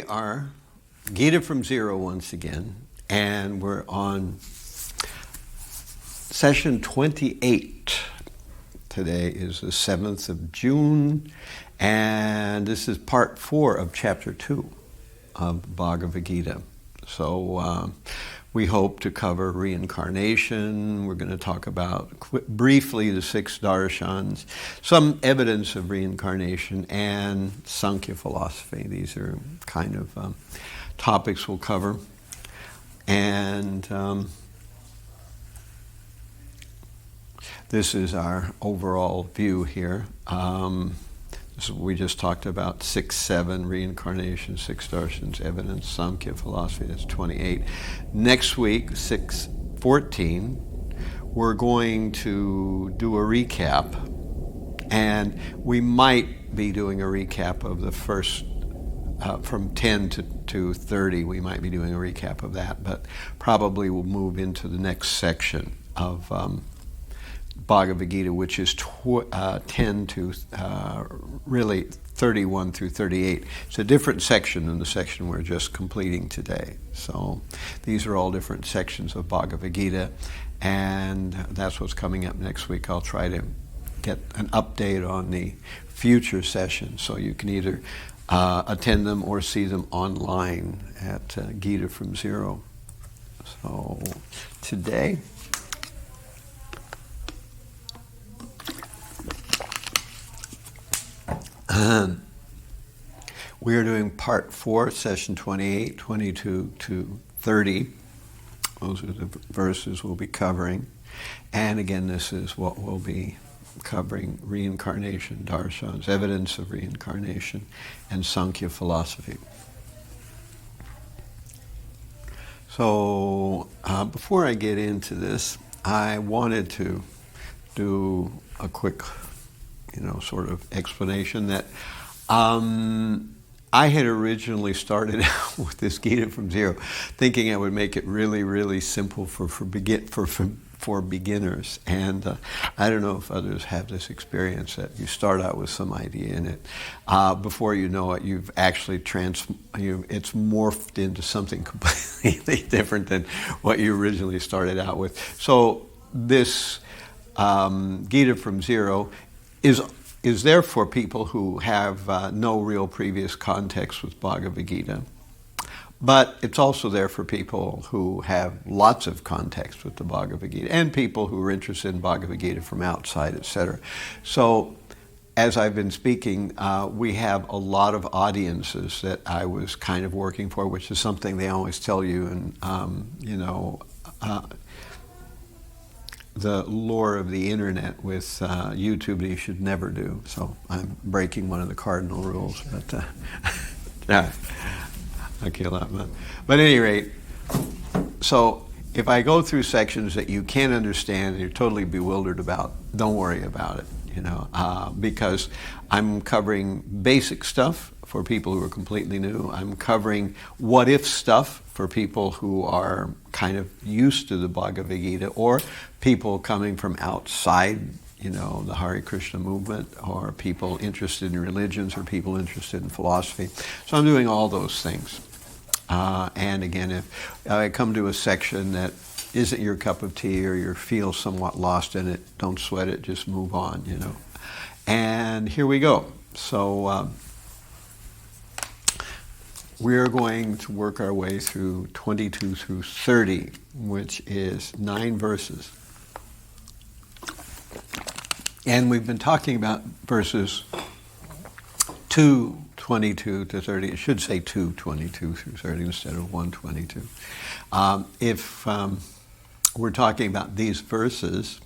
are Gita from Zero once again, and we're on session 28. Today is the 7th of June, and this is part 4 of chapter 2 of Bhagavad Gita. So we hope to cover reincarnation. We're going to talk about briefly the 6 darshans, some evidence of reincarnation, and Sankhya philosophy. These are kind of topics we'll cover. And this is our overall view here. We just talked about 6-7, reincarnation, 6 darshans, evidence, Sankhya philosophy, that's 28. Next week, 6-14, we're going to do a recap, and we might be doing a recap of the first, from 10 to 30, we might be doing a recap of that, but probably we'll move into the next section of Bhagavad Gita, which is 10 to really 31 through 38. It's a different section than the section we're just completing today. So these are all different sections of Bhagavad Gita, and that's what's coming up next week. I'll try to get an update on the future sessions, so you can either attend them or see them online at Gita from Zero. So today, we are doing part 4, session 28, 22 to 30. Those are the verses we'll be covering. And again, this is what we'll be covering: reincarnation, darshans, evidence of reincarnation, and Sankhya philosophy. So before I get into this, I wanted to do a quick sort of explanation that I had originally started out with this Gita from Zero, thinking I would make it really, really simple for beginners. And I don't know if others have this experience, that you start out with some idea in it. Before you know it, you've actually it's morphed into something completely different than what you originally started out with. So this Gita from Zero is there for people who have no real previous context with Bhagavad Gita, but it's also there for people who have lots of context with the Bhagavad Gita, and people who are interested in Bhagavad Gita from outside, etc. So, as I've been speaking, we have a lot of audiences that I was kind of working for, which is something they always tell you, and the lore of the internet with YouTube that you should never do. So I'm breaking one of the cardinal rules, but yeah, okay, a lot. But at any rate, so if I go through sections that you can't understand and you're totally bewildered about, don't worry about it, because I'm covering basic stuff for people who are completely new. I'm covering what-if stuff for people who are kind of used to the Bhagavad Gita, or people coming from outside, the Hare Krishna movement, or people interested in religions, or people interested in philosophy. So I'm doing all those things. And again, if I come to a section that isn't your cup of tea, or you feel somewhat lost in it, don't sweat it, just move on, And here we go. So we're going to work our way through 22 through 30, which is 9 verses. And we've been talking about verses 2:22 to 30. It should say 2:22 through 30 instead of 1:22. If we're talking about these verses,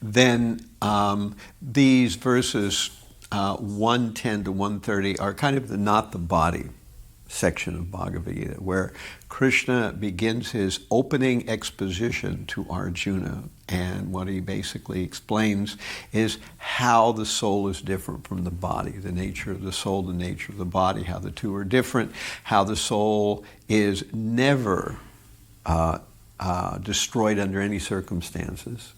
then these verses 110 to 130 are kind of not the body section of Bhagavad Gita, where Krishna begins his opening exposition to Arjuna, and what he basically explains is how the soul is different from the body, the nature of the soul, the nature of the body, how the two are different, how the soul is never destroyed under any circumstances,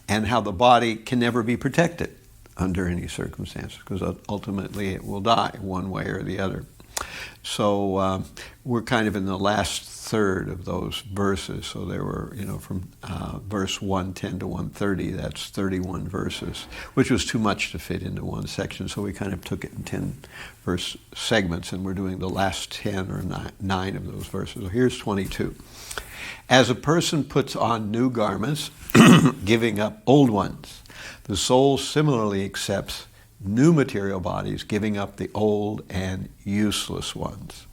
and how the body can never be protected under any circumstances, because ultimately it will die one way or the other. So we're kind of in the last third of those verses. So there were, from verse 110 to 130, that's 31 verses, which was too much to fit into one section. So we kind of took it in 10 verse segments, and we're doing the last 10 or 9 of those verses. So here's 22. As a person puts on new garments, giving up old ones, the soul similarly accepts new material bodies, giving up the old and useless ones.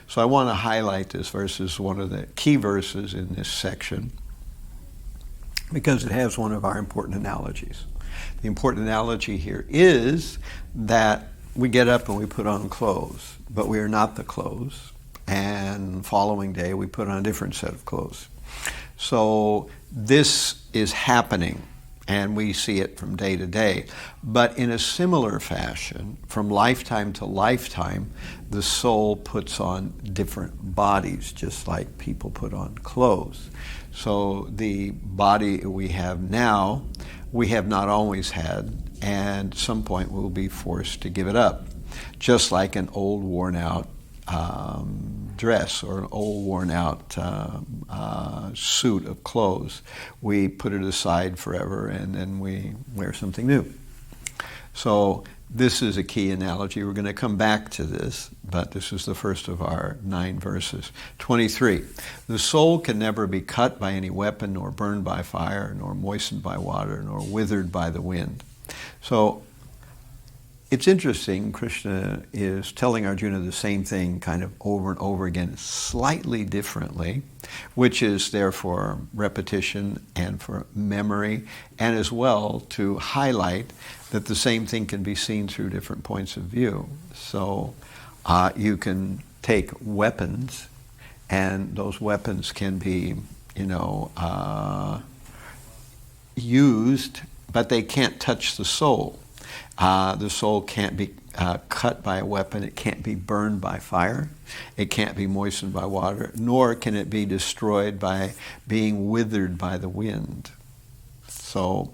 So I want to highlight this verse as one of the key verses in this section because it has one of our important analogies. The important analogy here is that we get up and we put on clothes, but we are not the clothes. And following day we put on a different set of clothes. So this is happening, and we see it from day to day. But in a similar fashion, from lifetime to lifetime, the soul puts on different bodies, just like people put on clothes. So the body we have now, we have not always had, and at some point we'll be forced to give it up. Just like an old worn-out dress or an old worn-out suit of clothes. We put it aside forever and then we wear something new. So this is a key analogy. We're going to come back to this, but this is the first of our 9 verses. 23. The soul can never be cut by any weapon, nor burned by fire, nor moistened by water, nor withered by the wind. So it's interesting, Krishna is telling Arjuna the same thing kind of over and over again, slightly differently, which is there for repetition and for memory, and as well to highlight that the same thing can be seen through different points of view. So you can take weapons, and those weapons can be, used, but they can't touch the soul. The soul can't be cut by a weapon. It can't be burned by fire. It can't be moistened by water, nor can it be destroyed by being withered by the wind. So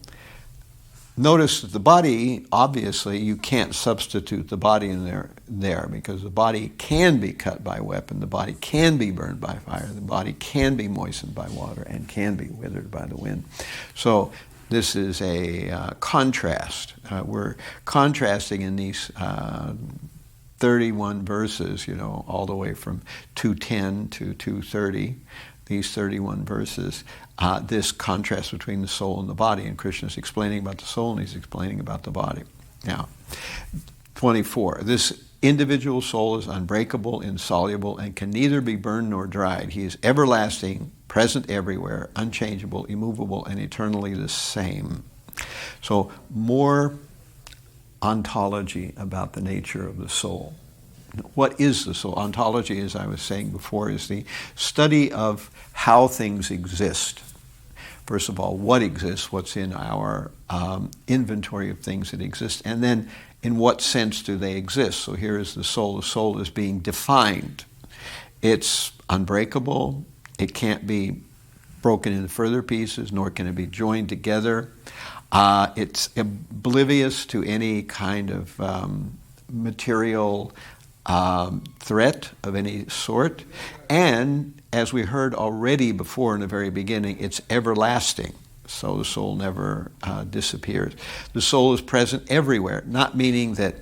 notice that the body, obviously, you can't substitute the body in there because the body can be cut by a weapon. The body can be burned by fire. The body can be moistened by water and can be withered by the wind. So this is a contrast. We're contrasting in these 31 verses, all the way from 210 to 230, these 31 verses, this contrast between the soul and the body. And Krishna's explaining about the soul and he's explaining about the body. Now, 24. This individual soul is unbreakable, insoluble, and can neither be burned nor dried. He is everlasting, present everywhere, unchangeable, immovable, and eternally the same. So more ontology about the nature of the soul. What is the soul? Ontology, as I was saying before, is the study of how things exist. First of all, what exists, what's in our inventory of things that exist, and then in what sense do they exist? So here is the soul. The soul is being defined. It's unbreakable. It can't be broken into further pieces, nor can it be joined together. It's oblivious to any kind of material threat of any sort. And as we heard already before in the very beginning, it's everlasting. So the soul never disappears. The soul is present everywhere, not meaning that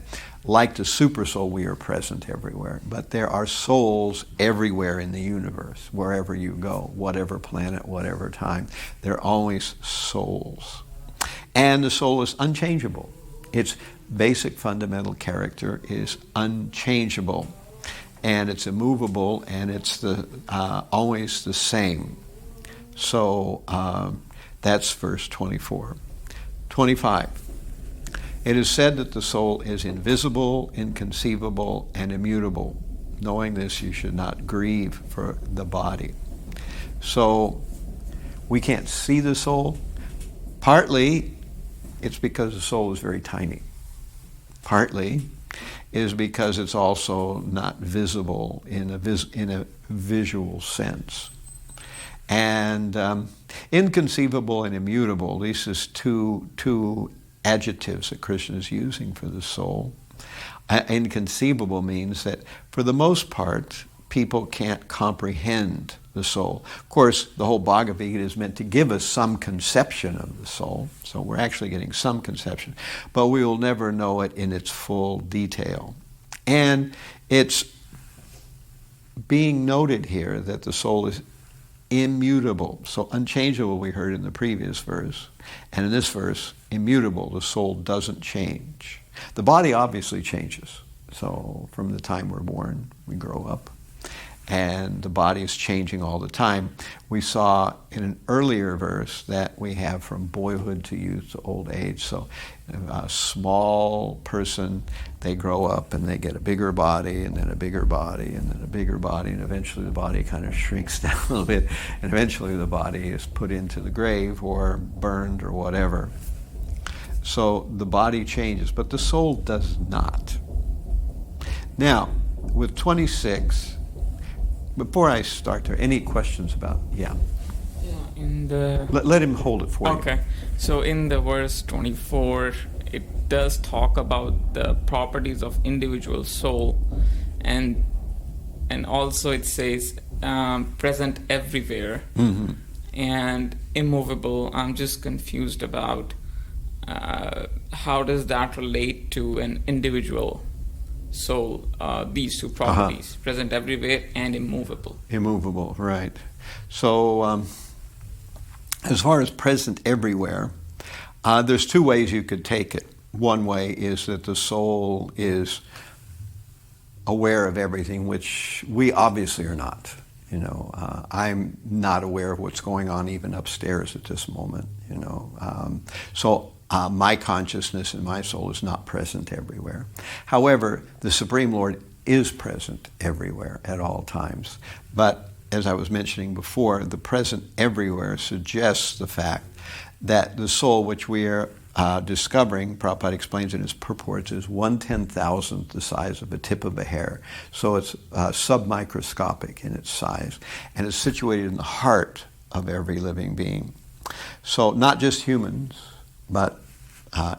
like the super soul we are present everywhere, but there are souls everywhere in the universe, wherever you go, whatever planet, whatever time. There are always souls. And the soul is unchangeable. Its basic fundamental character is unchangeable, and it's immovable, and it's always the same. So that's verse 24. 25. It is said that the soul is invisible, inconceivable, and immutable. Knowing this, you should not grieve for the body. So we can't see the soul. Partly it's because the soul is very tiny. Partly is because it's also not visible in a visual sense. And inconceivable and immutable, these is two adjectives that Krishna is using for the soul. Inconceivable means that, for the most part, people can't comprehend the soul. Of course, the whole Bhagavad Gita is meant to give us some conception of the soul, so we're actually getting some conception, but we will never know it in its full detail. And it's being noted here that the soul is immutable. So unchangeable we heard in the previous verse, and in this verse, immutable, the soul doesn't change. The body obviously changes. So from the time we're born, we grow up, and the body is changing all the time. We saw in an earlier verse that we have from boyhood to youth to old age. So a small person, they grow up and they get a bigger body, and then a bigger body, and then a bigger body, and eventually the body kind of shrinks down a little bit, and eventually the body is put into the grave or burned or whatever. So the body changes, but the soul does not. Now, with 26, before I start there, any questions about, Yeah, in the... Let him hold it for you. Okay, so in the verse 24, it does talk about the properties of individual soul, and also it says present everywhere, and immovable. I'm just confused about how does that relate to an individual soul, these two properties, present everywhere and immovable. Immovable, right. So as far as present everywhere, there's two ways you could take it. One way is that the soul is aware of everything, which we obviously are not. You know, I'm not aware of what's going on even upstairs at this moment, you know. So my consciousness and my soul is not present everywhere. However, the Supreme Lord is present everywhere at all times. But as I was mentioning before, the present everywhere suggests the fact that the soul which we are discovering, Prabhupada explains in his purports, is 1/10,000th the size of a tip of a hair. So it's submicroscopic in its size, and it's situated in the heart of every living being. So not just humans, but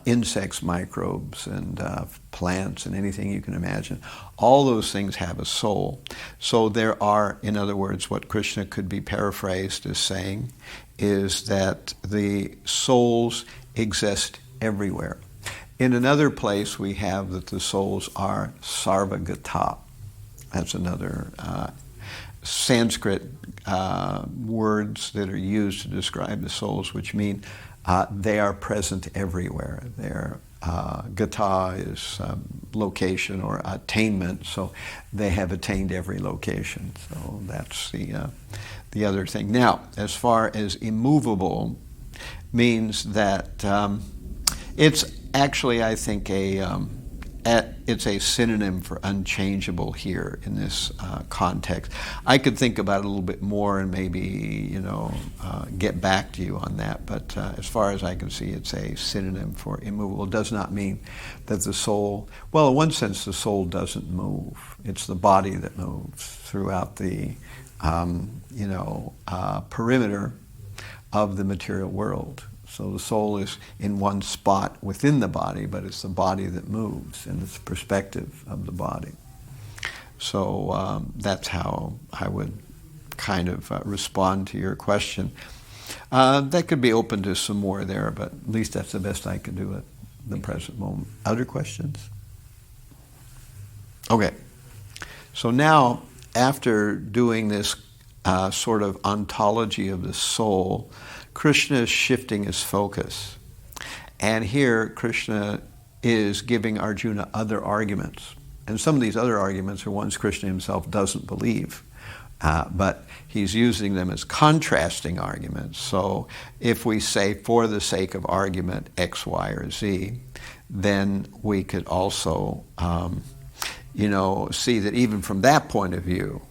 insects, microbes, and plants, and anything you can imagine. All those things have a soul. So there are, in other words, what Krishna could be paraphrased as saying is that the souls exist everywhere. In another place, we have that the souls are sarvagata. That's another Sanskrit words that are used to describe the souls, which mean they are present everywhere. Their gata is location or attainment, so they have attained every location. So that's the other thing. Now, as far as immovable, means that it's actually, I think, it's a synonym for unchangeable here in this context. I could think about it a little bit more and maybe, get back to you on that. But as far as I can see, it's a synonym for immovable. It does not mean that the soul, well, in one sense, the soul doesn't move. It's the body that moves throughout the, perimeter of the material world. So the soul is in one spot within the body, but it's the body that moves in its perspective of the body. So that's how I would kind of respond to your question. That could be open to some more there, but at least that's the best I can do at the present moment. Other questions? Okay. So now, after doing this sort of ontology of the soul, Krishna is shifting his focus. And here, Krishna is giving Arjuna other arguments. And some of these other arguments are ones Krishna himself doesn't believe. But he's using them as contrasting arguments. So if we say, for the sake of argument, X, Y, or Z, then we could also, see that even from that point of view,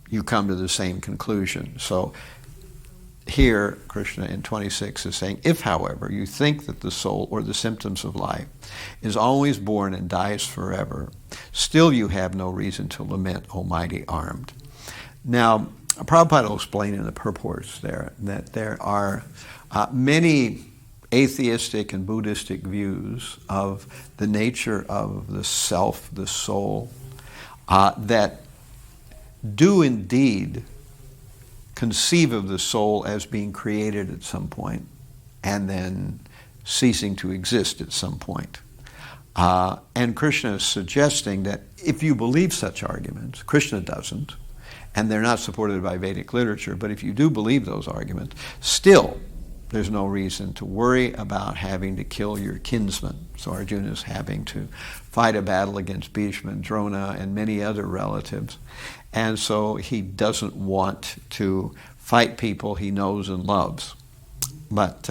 you come to the same conclusion. So here, Krishna in 26 is saying, if, however, you think that the soul or the symptoms of life is always born and dies forever, still you have no reason to lament, O mighty armed. Now, Prabhupada will explain in the purports there that there are many atheistic and Buddhistic views of the nature of the self, the soul, that do indeed conceive of the soul as being created at some point and then ceasing to exist at some point. And Krishna is suggesting that if you believe such arguments, Krishna doesn't, and they're not supported by Vedic literature, but if you do believe those arguments, still there's no reason to worry about having to kill your kinsman. So Arjuna is having to fight a battle against Bhishma and Drona and many other relatives. And so he doesn't want to fight people he knows and loves. But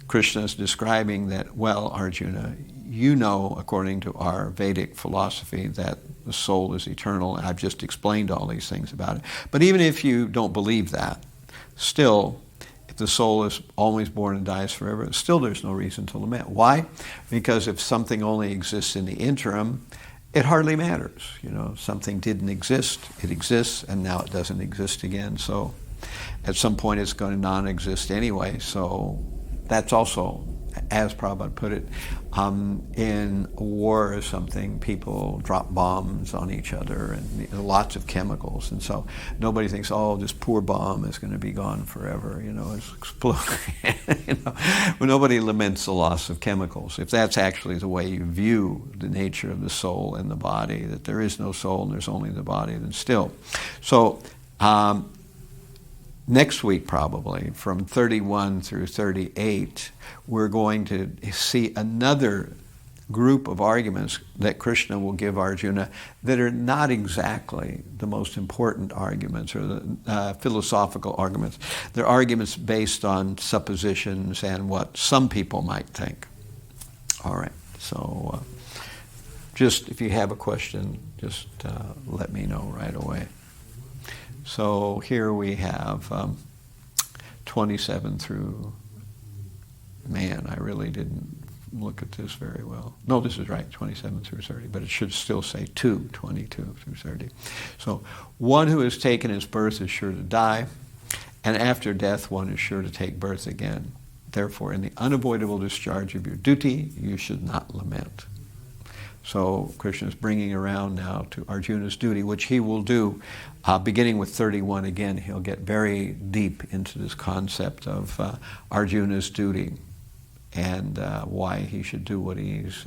Krishna is describing that, well, Arjuna, you know, according to our Vedic philosophy, that the soul is eternal. And I've just explained all these things about it. But even if you don't believe that, still, if the soul is always born and dies forever, still there's no reason to lament. Why? Because if something only exists in the interim, it hardly matters. You know, something didn't exist, it exists, and now it doesn't exist again. So at some point it's going to non-exist anyway. So that's also, as Prabhupada put it, in a war or something, people drop bombs on each other and lots of chemicals. And so nobody thinks, oh, this poor bomb is going to be gone forever, you know, it's exploding. You know? Well, nobody laments the loss of chemicals. If that's actually the way you view the nature of the soul and the body, that there is no soul and there's only the body, then still. So next week, probably, from 31 through 38, we're going to see another group of arguments that Krishna will give Arjuna that are not exactly the most important arguments or the philosophical arguments. They're arguments based on suppositions and what some people might think. All right, so just if you have a question, just let me know right away. So here we have 27 through, man, I really didn't look at this very well. No, this is right, 27 through 30, but it should still say 22 through 30. So one who has taken his birth is sure to die, and after death one is sure to take birth again. Therefore, in the unavoidable discharge of your duty, you should not lament. So Krishna is bringing around now to Arjuna's duty, which he will do beginning with 31 again. He'll get very deep into this concept of Arjuna's duty and why he should do what he's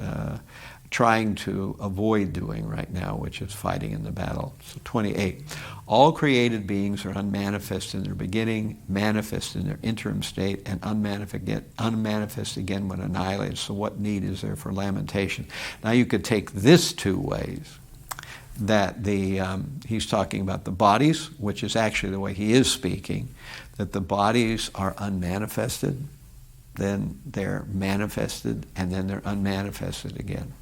trying to avoid doing right now, which is fighting in the battle. So 28. All created beings are unmanifest in their beginning, manifest in their interim state, and unmanifest again when annihilated. So what need is there for lamentation? Now you could take this two ways. That he's talking about the bodies, which is actually the way he is speaking, that the bodies are unmanifested, then they're manifested, and then they're unmanifested again.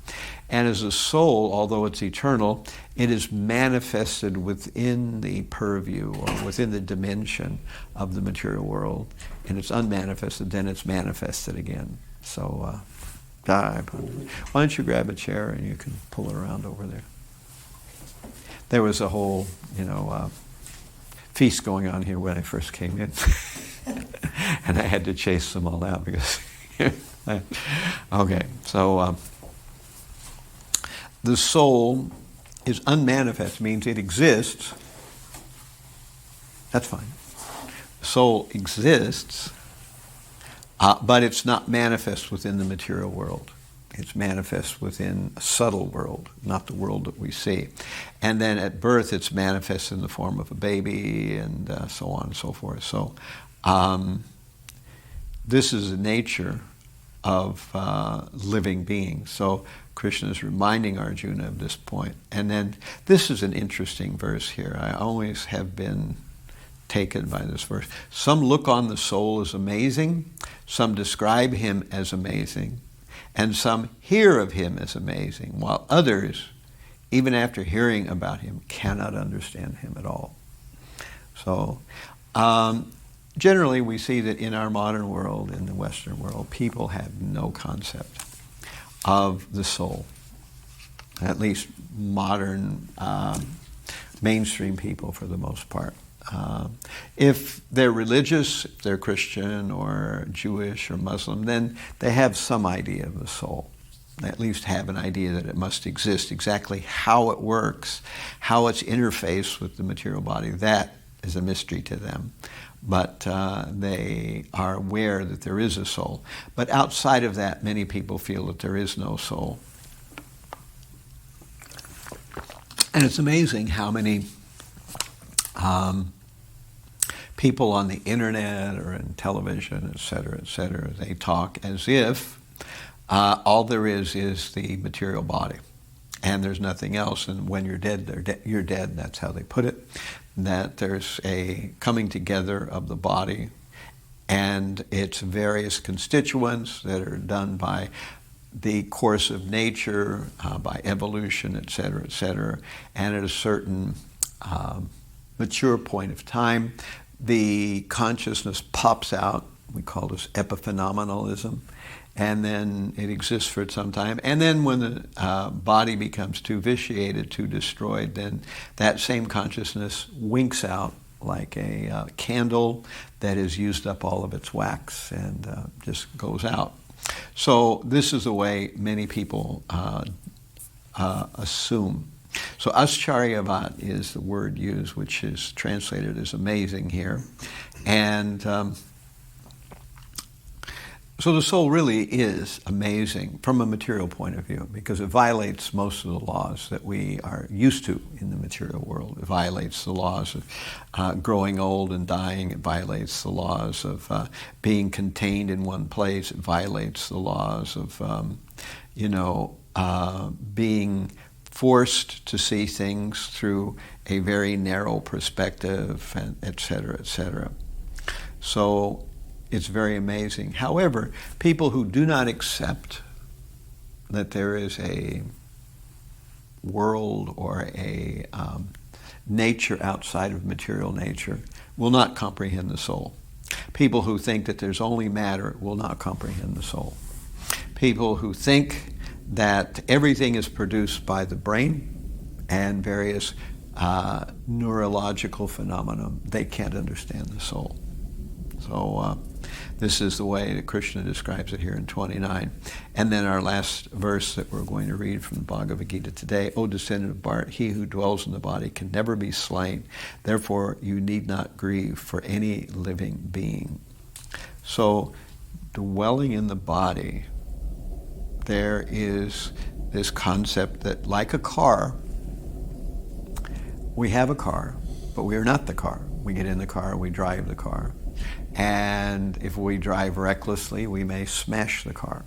And as a soul, although it's eternal, it is manifested within the purview or within the dimension of the material world, and it's unmanifested, then it's manifested again. So, why don't you grab a chair and you can pull it around over there. There was a whole, feast going on here when I first came in. And I had to chase them all out because... Okay, so the soul is unmanifest, means it exists. That's fine. The soul exists, but it's not manifest within the material world. It's manifest within a subtle world, not the world that we see. And then at birth, it's manifest in the form of a baby and so on and so forth. So this is the nature of living beings. So Krishna is reminding Arjuna of this point. And then this is an interesting verse here. I always have been taken by this verse. Some look on the soul as amazing, some describe him as amazing, and some hear of him as amazing, while others, even after hearing about him, cannot understand him at all. So generally we see that in our modern world, in the Western world, people have no concept of the soul. At least modern mainstream people for the most part. If they're religious, if they're Christian or Jewish or Muslim, then they have some idea of the soul. They at least have an idea that it must exist. Exactly how it works, how it's interfaced with the material body, that is a mystery to them. But they are aware that there is a soul. But outside of that, many people feel that there is no soul. And it's amazing how many people on the internet or in television, et cetera, they talk as if all there is the material body, and there's nothing else. And when you're dead, you're dead. That's how they put it. That there's a coming together of the body, and its various constituents that are done by the course of nature, by evolution, et cetera, and at a certain mature point of time, the consciousness pops out. We call this epiphenomenalism, and then it exists for some time. And then when the body becomes too vitiated, too destroyed, then that same consciousness winks out like a candle that has used up all of its wax and just goes out. So this is the way many people assume. So ascharyavat is the word used, which is translated as amazing here. And so the soul really is amazing from a material point of view, because it violates most of the laws that we are used to in the material world. It violates the laws of growing old and dying. It violates the laws of being contained in one place. It violates the laws of, being forced to see things through a very narrow perspective, and et cetera, et cetera. So it's very amazing. However, people who do not accept that there is a world or a nature outside of material nature will not comprehend the soul. People who think that there's only matter will not comprehend the soul. People who think that everything is produced by the brain and various neurological phenomena, they can't understand the soul. So this is the way that Krishna describes it here in 29. And then our last verse that we're going to read from the Bhagavad Gita today, O descendant of Bharat, he who dwells in the body can never be slain. Therefore, you need not grieve for any living being. So, dwelling in the body, there is this concept that, like a car, we have a car, but we are not the car. We get in the car, we drive the car. And if we drive recklessly, we may smash the car.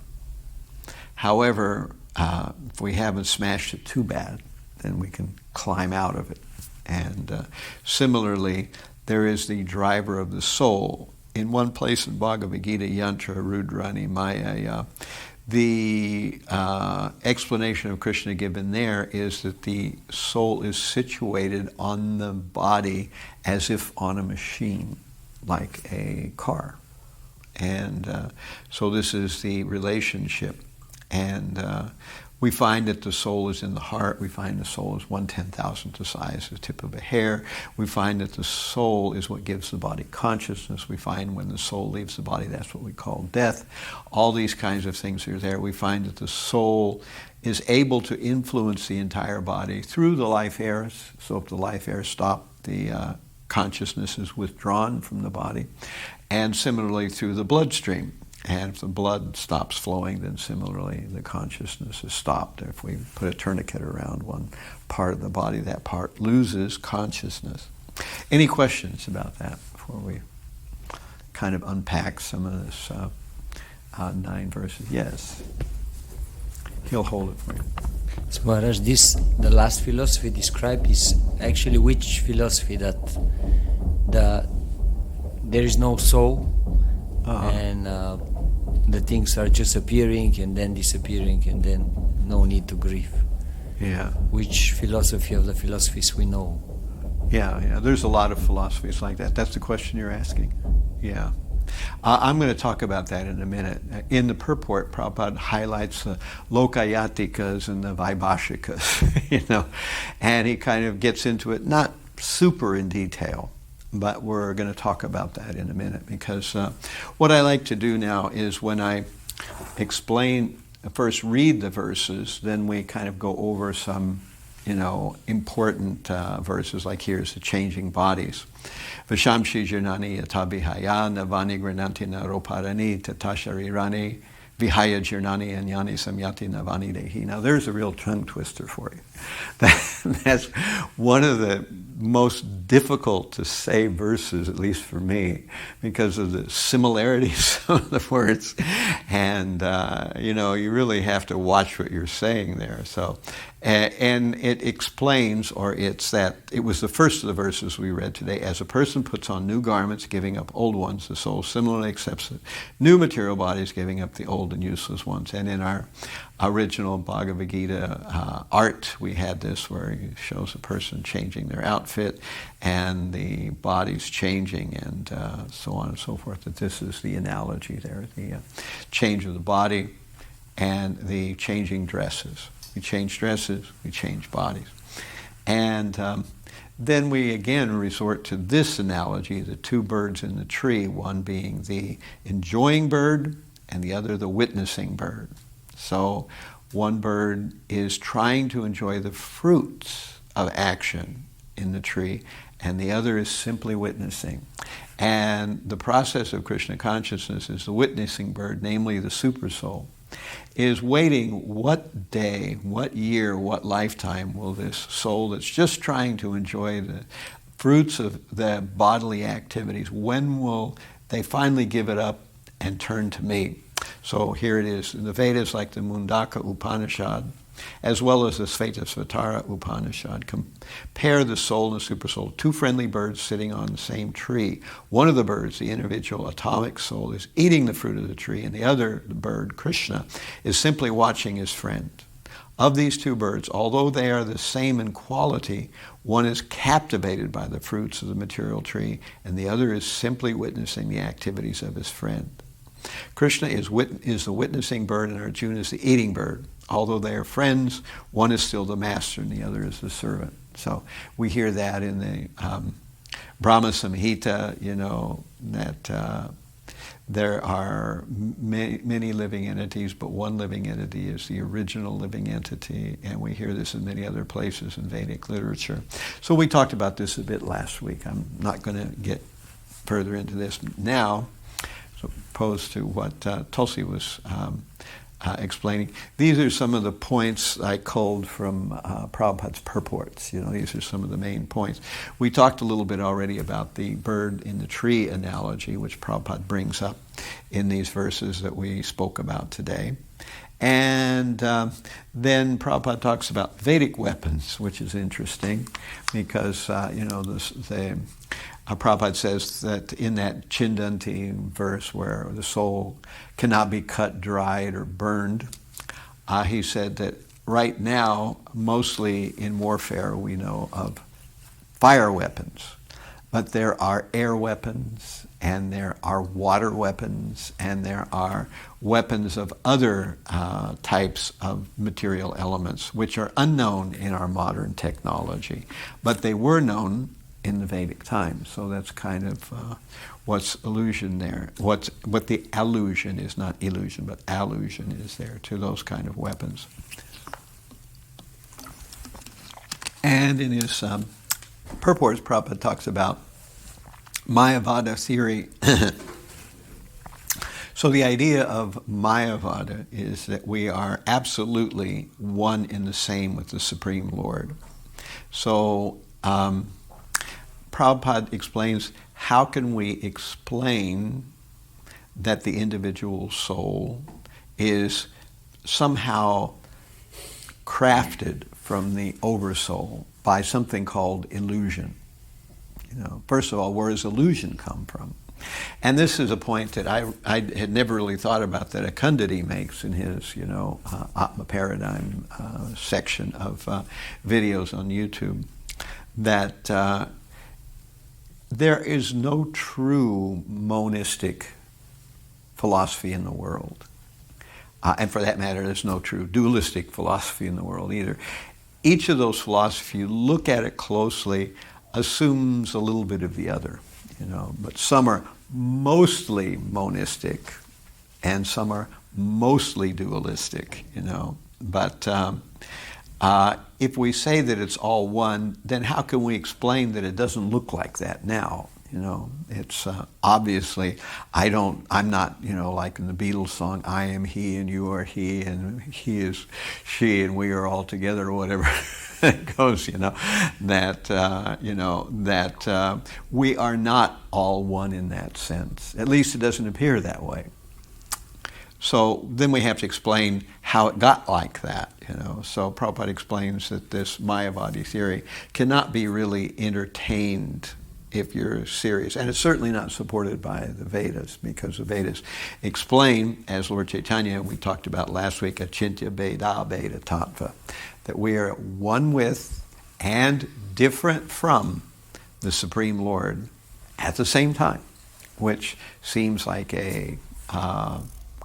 However, if we haven't smashed it too bad, then we can climb out of it. And similarly, there is the driver of the soul. In one place in Bhagavad Gita, Yantra Rudrani Maya, the explanation of Krishna given there is that the soul is situated on the body as if on a machine, like a car. And so this is the relationship. And we find that the soul is in the heart. We find the soul is 1/10,000th the size of the tip of a hair. We find that the soul is what gives the body consciousness. We find when the soul leaves the body, that's what we call death. All these kinds of things are there. We find that the soul is able to influence the entire body through the life airs. So if the life airs stop, the consciousness is withdrawn from the body. And similarly through the bloodstream. And if the blood stops flowing, then similarly the consciousness is stopped. If we put a tourniquet around one part of the body, that part loses consciousness. Any questions about that before we kind of unpack some of this 9 verses? Yes. He'll hold it for you. So Maharaj, the last philosophy described is actually which philosophy? That there is no soul, and the things are just appearing and then disappearing, and then no need to grieve. Yeah. Which philosophy of the philosophies we know? Yeah. There's a lot of philosophies like that. That's the question you're asking. Yeah. I'm going to talk about that in a minute. In the purport, Prabhupada highlights the Lokayatikas and the Vaibhashikas, and he kind of gets into it, not super in detail, but we're going to talk about that in a minute, because what I like to do now is when I explain, first read the verses, then we kind of go over some important verses, like here's the changing bodies. Vashamshi jirnani yatabhihaya navani grananti naroparani tatasharirani vihaya jirnani anyani samyati navani dehi. Now there's a real tongue twister for you. That's one of the most difficult to say verses, at least for me, because of the similarities of the words, and you really have to watch what you're saying there. So, and it explains, or it's that it was the first of the verses we read today. As a person puts on new garments, giving up old ones, the soul similarly accepts the new material bodies, giving up the old and useless ones. And in our original Bhagavad Gita art, we had this where it shows a person changing their outfit and the body's changing, and so on and so forth. That this is the analogy there, the change of the body and the changing dresses. We change dresses, we change bodies. And then we again resort to this analogy, the two birds in the tree, one being the enjoying bird and the other the witnessing bird. So one bird is trying to enjoy the fruits of action in the tree, and the other is simply witnessing. And the process of Krishna consciousness is the witnessing bird, namely the supersoul, is waiting what day, what year, what lifetime will this soul that's just trying to enjoy the fruits of the bodily activities, when will they finally give it up and turn to me? So here it is in the Vedas, like the Mundaka Upanishad, as well as the Svetasvatara Upanishad, compare the soul and the supersoul, two friendly birds sitting on the same tree. One of the birds, the individual atomic soul, is eating the fruit of the tree, and the other, the bird, Krishna, is simply watching his friend. Of these two birds, although they are the same in quality, one is captivated by the fruits of the material tree, and the other is simply witnessing the activities of his friend. Krishna is the witnessing bird, and Arjuna is the eating bird. Although they are friends, one is still the master and the other is the servant. So we hear that in the Brahma Samhita, that there are many living entities, but one living entity is the original living entity, and we hear this in many other places in Vedic literature. So we talked about this a bit last week. I'm not going to get further into this now, as opposed to what Tulsi was explaining. These are some of the points I culled from Prabhupada's purports. These are some of the main points. We talked a little bit already about the bird in the tree analogy, which Prabhupada brings up in these verses that we spoke about today. And then Prabhupada talks about Vedic weapons, which is interesting because, Prabhupada says that in that Chindanti verse where the soul cannot be cut, dried, or burned, he said that right now, mostly in warfare, we know of fire weapons, but there are air weapons, and there are water weapons, and there are weapons of other types of material elements, which are unknown in our modern technology, but they were known in the Vedic times. So that's kind of what's allusion there. What the allusion is, not illusion, but allusion is there to those kind of weapons. And in his purports, Prabhupada talks about Mayavada theory. So the idea of Mayavada is that we are absolutely one in the same with the Supreme Lord. So Prabhupada explains, how can we explain that the individual soul is somehow crafted from the oversoul by something called illusion? First of all, where does illusion come from? And this is a point that I had never really thought about, that Akundati makes in his, Atma Paradigm section of videos on YouTube, that there is no true monistic philosophy in the world. And for that matter, there's no true dualistic philosophy in the world either. Each of those philosophies, if you look at it closely, assumes a little bit of the other, but some are mostly monistic and some are mostly dualistic, But if we say that it's all one, then how can we explain that it doesn't look like that now? It's obviously, I'm not, like in the Beatles song, I am he and you are he and he is she and we are all together or whatever it goes, that we are not all one in that sense. At least it doesn't appear that way. So then we have to explain how it got like that, So Prabhupada explains that this Mayavadi theory cannot be really entertained if you're serious. And it's certainly not supported by the Vedas, because the Vedas explain, as Lord Chaitanya, we talked about last week, Achintya Bheda Bheda Tattva, that we are one with and different from the Supreme Lord at the same time, which seems like a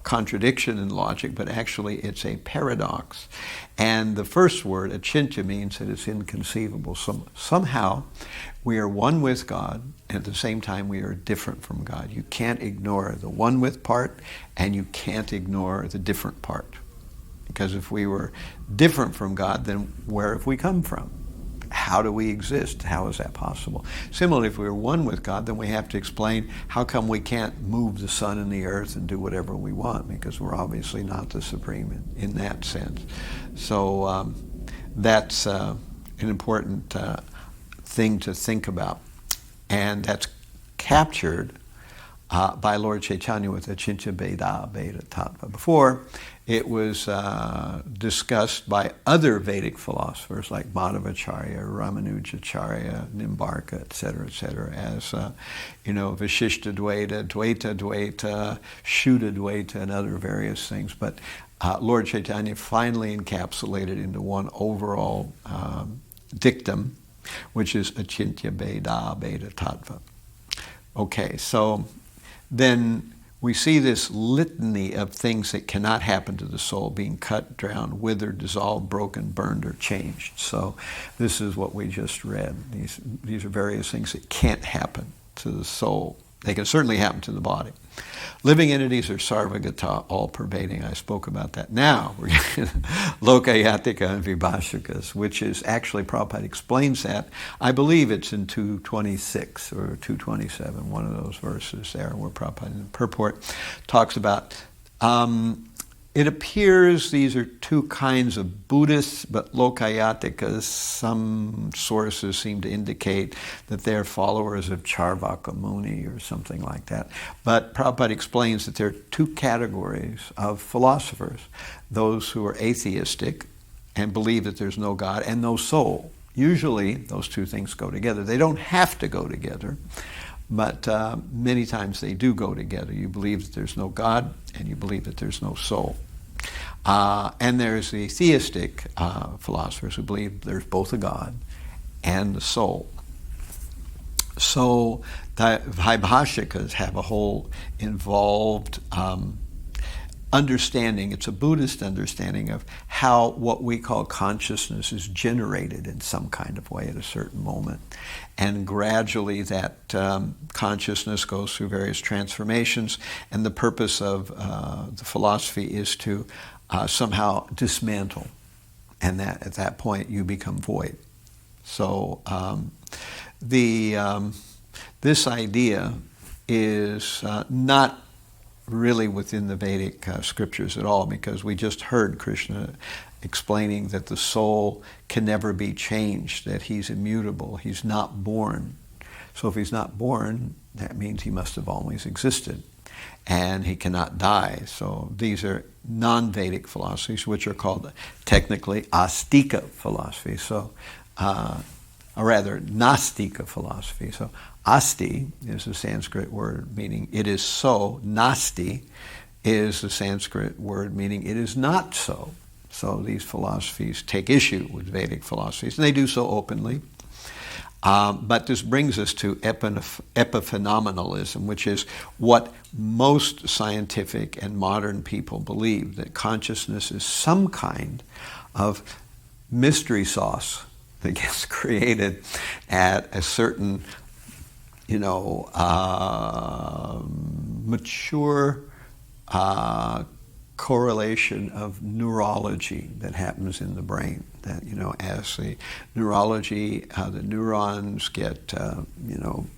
contradiction in logic, but actually it's a paradox. And the first word, achintya, means that it's inconceivable. So somehow we are one with God, and at the same time we are different from God. You can't ignore the one with part, and you can't ignore the different part. Because if we were different from God, then where have we come from? How do we exist? How is that possible? Similarly, if we were one with God, then we have to explain how come we can't move the sun and the earth and do whatever we want, because we're obviously not the supreme in that sense. So that's an important thing to think about. And that's captured by Lord Chaitanya with Achintya Bheda Bheda Tattva. Before, it was discussed by other Vedic philosophers like Madhvacharya, Ramanujacharya, Nimbarka, etc., as, Vishishta Dvaita, Dvaita Dvaita, Shuddha Dvaita, and other various things. But Lord Chaitanya finally encapsulated into one overall dictum, which is Achintya Bheda Bheda Tattva. Okay, so then we see this litany of things that cannot happen to the soul, being cut, drowned, withered, dissolved, broken, burned, or changed. So this is what we just read. These are various things that can't happen to the soul. They can certainly happen to the body. Living entities are sarvagata, all-pervading. I spoke about that. Now, we're getting lokayatika and vibhashikas, which is actually, Prabhupada explains that. I believe it's in 226 or 227, one of those verses there, where Prabhupada in the purport talks about, it appears these are two kinds of Buddhists, but lokayatikas, some sources seem to indicate that they're followers of Charvaka Muni or something like that. But Prabhupada explains that there are two categories of philosophers: those who are atheistic and believe that there's no God, and no soul. Usually those two things go together. They don't have to go together, but many times they do go together. You believe that there's no God, and you believe that there's no soul. And there's the theistic philosophers who believe there's both a God and the soul. So the Vaibhashikas have a whole involved understanding. It's a Buddhist understanding of how what we call consciousness is generated in some kind of way at a certain moment. And gradually that consciousness goes through various transformations, and the purpose of the philosophy is to somehow dismantle, and that at that point you become void. So this idea is not really within the Vedic scriptures at all, because we just heard Krishna explaining that the soul can never be changed, that he's immutable, he's not born. So if he's not born, that means he must have always existed, and he cannot die. So these are non-Vedic philosophies, which are called technically Astika philosophy, so or rather Nastika philosophy. So asti is a Sanskrit word meaning it is so. Nasti is the Sanskrit word meaning it is not so. So these philosophies take issue with Vedic philosophies, and they do so openly. But this brings us to epiphenomenalism, which is what most scientific and modern people believe, that consciousness is some kind of mystery sauce that gets created at a certain, mature correlation of neurology that happens in the brain. That, as the neurology, the neurons get,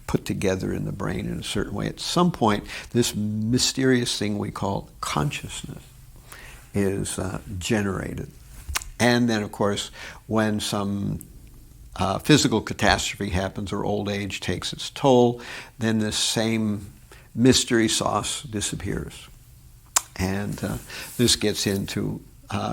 put together in the brain in a certain way, at some point, this mysterious thing we call consciousness is generated. And then, of course, when some physical catastrophe happens or old age takes its toll, then this same mystery sauce disappears. And this gets into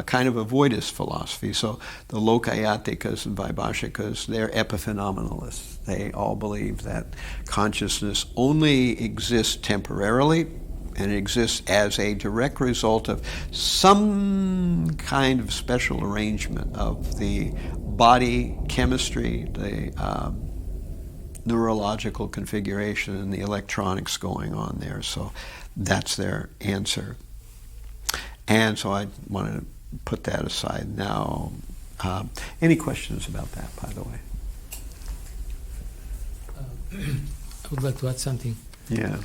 kind of a voidist philosophy. So the Lokayatikas and Vaibhashikas, they're epiphenomenalists. They all believe that consciousness only exists temporarily, and it exists as a direct result of some kind of special arrangement of the body chemistry, the neurological configuration, and the electronics going on there. So that's their answer. And so I want to put that aside now. Any questions about that, by the way? I would like to add something. Yeah.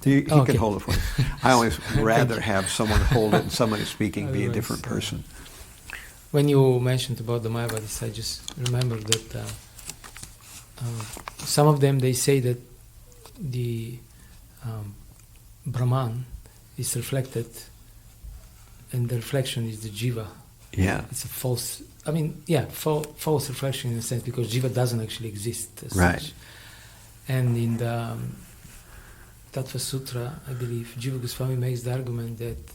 He can hold it for you. I always rather have someone hold it and somebody speaking be a different person. When you mentioned about the Mayavadis, I just remembered that some of them, they say that the Brahman is reflected, and the reflection is the jiva. Yeah. It's a false, false reflection in a sense, because jiva doesn't actually exist as right. such. And in the Tattva Sutra, I believe, Jiva Goswami makes the argument that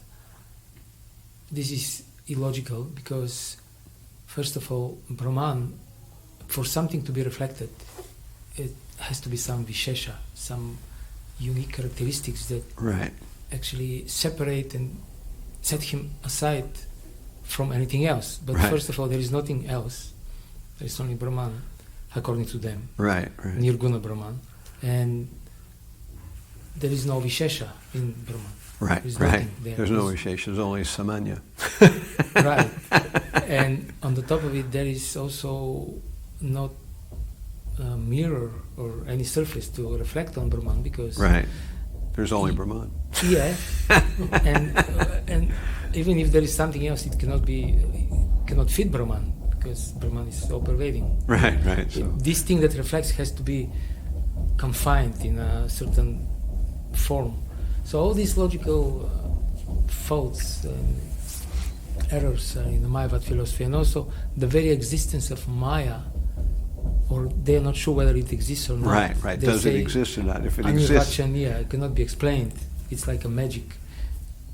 this is illogical because, first of all, Brahman, for something to be reflected, it has to be some vishesha, some unique characteristics that right. actually separate and set him aside from anything else. But right. first of all, there is nothing else. There is only Brahman, according to them. Right. Nirguna Brahman. And there is no vishesha in Brahman. Right. There's no vishesha, there's only samanya. Right. And on the top of it, there is also not a mirror or any surface to reflect on Brahman, because right. There's only Brahman. Yeah. and even if there is something else, it cannot fit Brahman, because Brahman is all pervading. Right. So this thing that reflects has to be confined in a certain form. So all these logical faults and errors in the Mayavad philosophy, and also the very existence of Maya, or they are not sure whether it exists or not. Right. They Does it say, exist or not? If it exists, it cannot be explained. It's like a magic.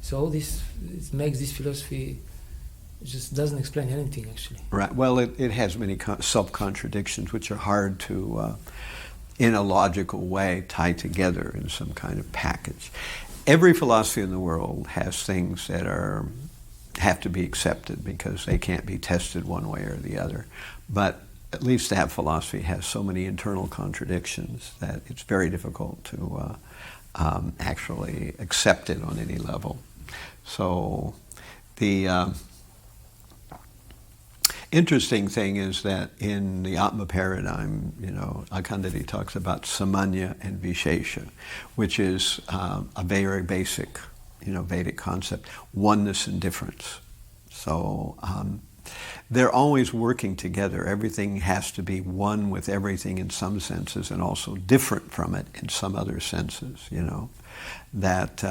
So all this, it makes this philosophy just doesn't explain anything, actually. Right. Well, it has many self-contradictions, which are hard to, in a logical way, tie together in some kind of package. Every philosophy in the world has things that have to be accepted because they can't be tested one way or the other. But at least that philosophy has so many internal contradictions that it's very difficult to actually accept it on any level. So the interesting thing is that in the Atma paradigm, Akandati talks about samanya and vishesha, which is a very basic, Vedic concept, oneness and difference. So they're always working together. Everything has to be one with everything in some senses and also different from it in some other senses, That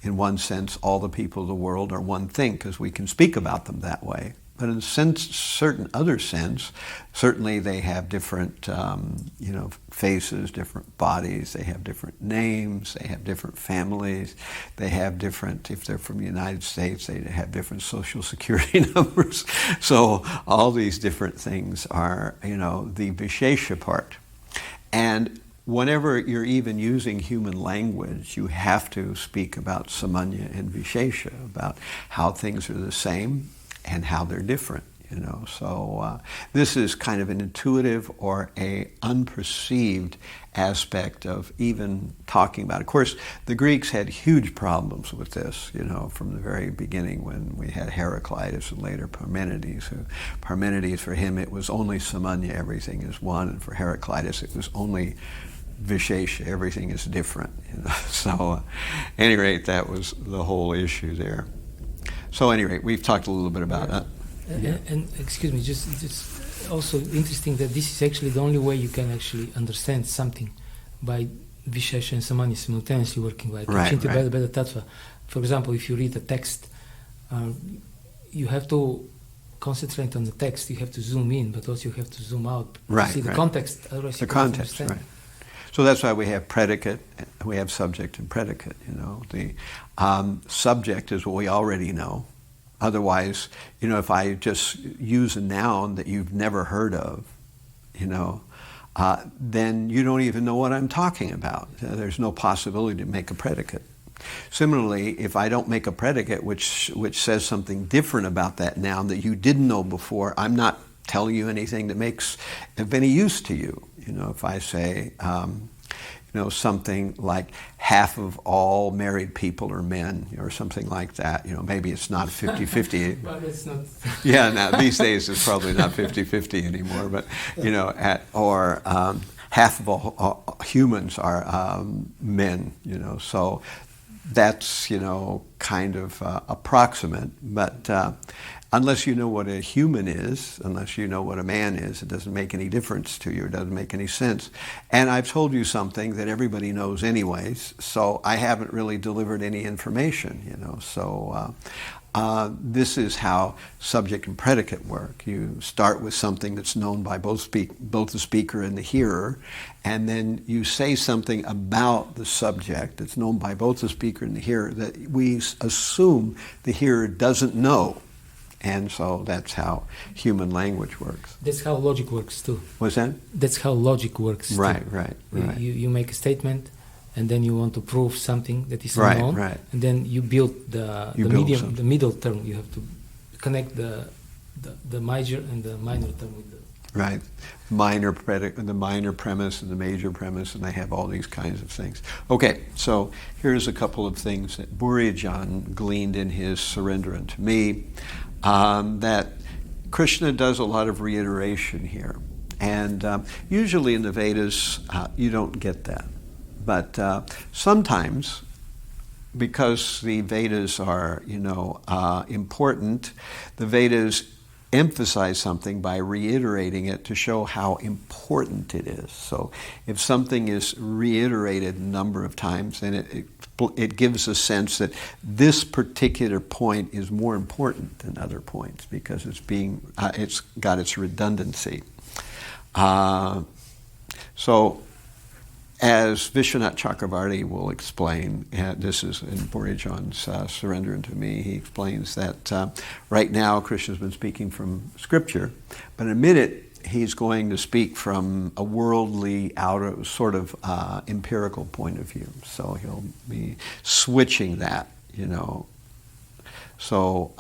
in one sense, all the people of the world are one thing because we can speak about them that way. But in a certain other sense, certainly they have different, faces, different bodies. They have different names. They have different families. They have different, if they're from the United States, they have different social security numbers. So all these different things are, the vishesha part. And whenever you're even using human language, you have to speak about samanya and vishesha, about how things are the same and how they're different, So this is kind of an intuitive or a unperceived aspect of even talking about it. Of course, the Greeks had huge problems with this, from the very beginning when we had Heraclitus and later Parmenides. Parmenides, for him, it was only samanya, everything is one, and for Heraclitus, it was only vishesha, everything is different. So, at any rate, that was the whole issue there. So, at any rate, we've talked a little bit about that. And excuse me, just also interesting that this is actually the only way you can actually understand something by Vishesha and Samanya simultaneously working, like Chinti Beda Tattva. For example, if you read a text, you have to concentrate on the text, you have to zoom in, but also you have to zoom out to see the context, otherwise the you can't context, understand. So that's why we have predicate, we have subject and predicate, The subject is what we already know. Otherwise, if I just use a noun that you've never heard of, then you don't even know what I'm talking about. There's no possibility to make a predicate. Similarly, if I don't make a predicate which says something different about that noun that you didn't know before, I'm not telling you anything that makes of any use to you. If I say, something like half of all married people are men, or something like that. Maybe it's not 50-50. But it's not. Yeah, now these days it's probably not 50-50 anymore. But half of all humans are men. So that's kind of approximate. But unless you know what a human is, unless you know what a man is, it doesn't make any difference to you. It doesn't make any sense. And I've told you something that everybody knows anyways, so I haven't really delivered any information, So this is how subject and predicate work. You start with something that's known by both the speaker and the hearer, and then you say something about the subject that's known by both the speaker and the hearer that we assume the hearer doesn't know. And so that's how human language works. That's how logic works too. What's that? That's how logic works too. Right. You make a statement, and then you want to prove something that is unknown, and then you build the middle term. You have to connect the major and the minor term with the minor predicate, the minor premise and the major premise, and they have all these kinds of things. Okay, so here's a couple of things that Buryajan gleaned in his Surrender Unto Me. That Krishna does a lot of reiteration here. And usually in the Vedas, you don't get that. But sometimes, because the Vedas are, important, the Vedas emphasize something by reiterating it to show how important it is. So if something is reiterated a number of times, then it gives a sense that this particular point is more important than other points because it's got its redundancy. So as Vishwanath Chakravarti will explain, this is in Buryajan's Surrender Unto Me, he explains that right now Krishna's been speaking from Scripture, but in a minute he's going to speak from a worldly, empirical point of view. So he'll be switching that, So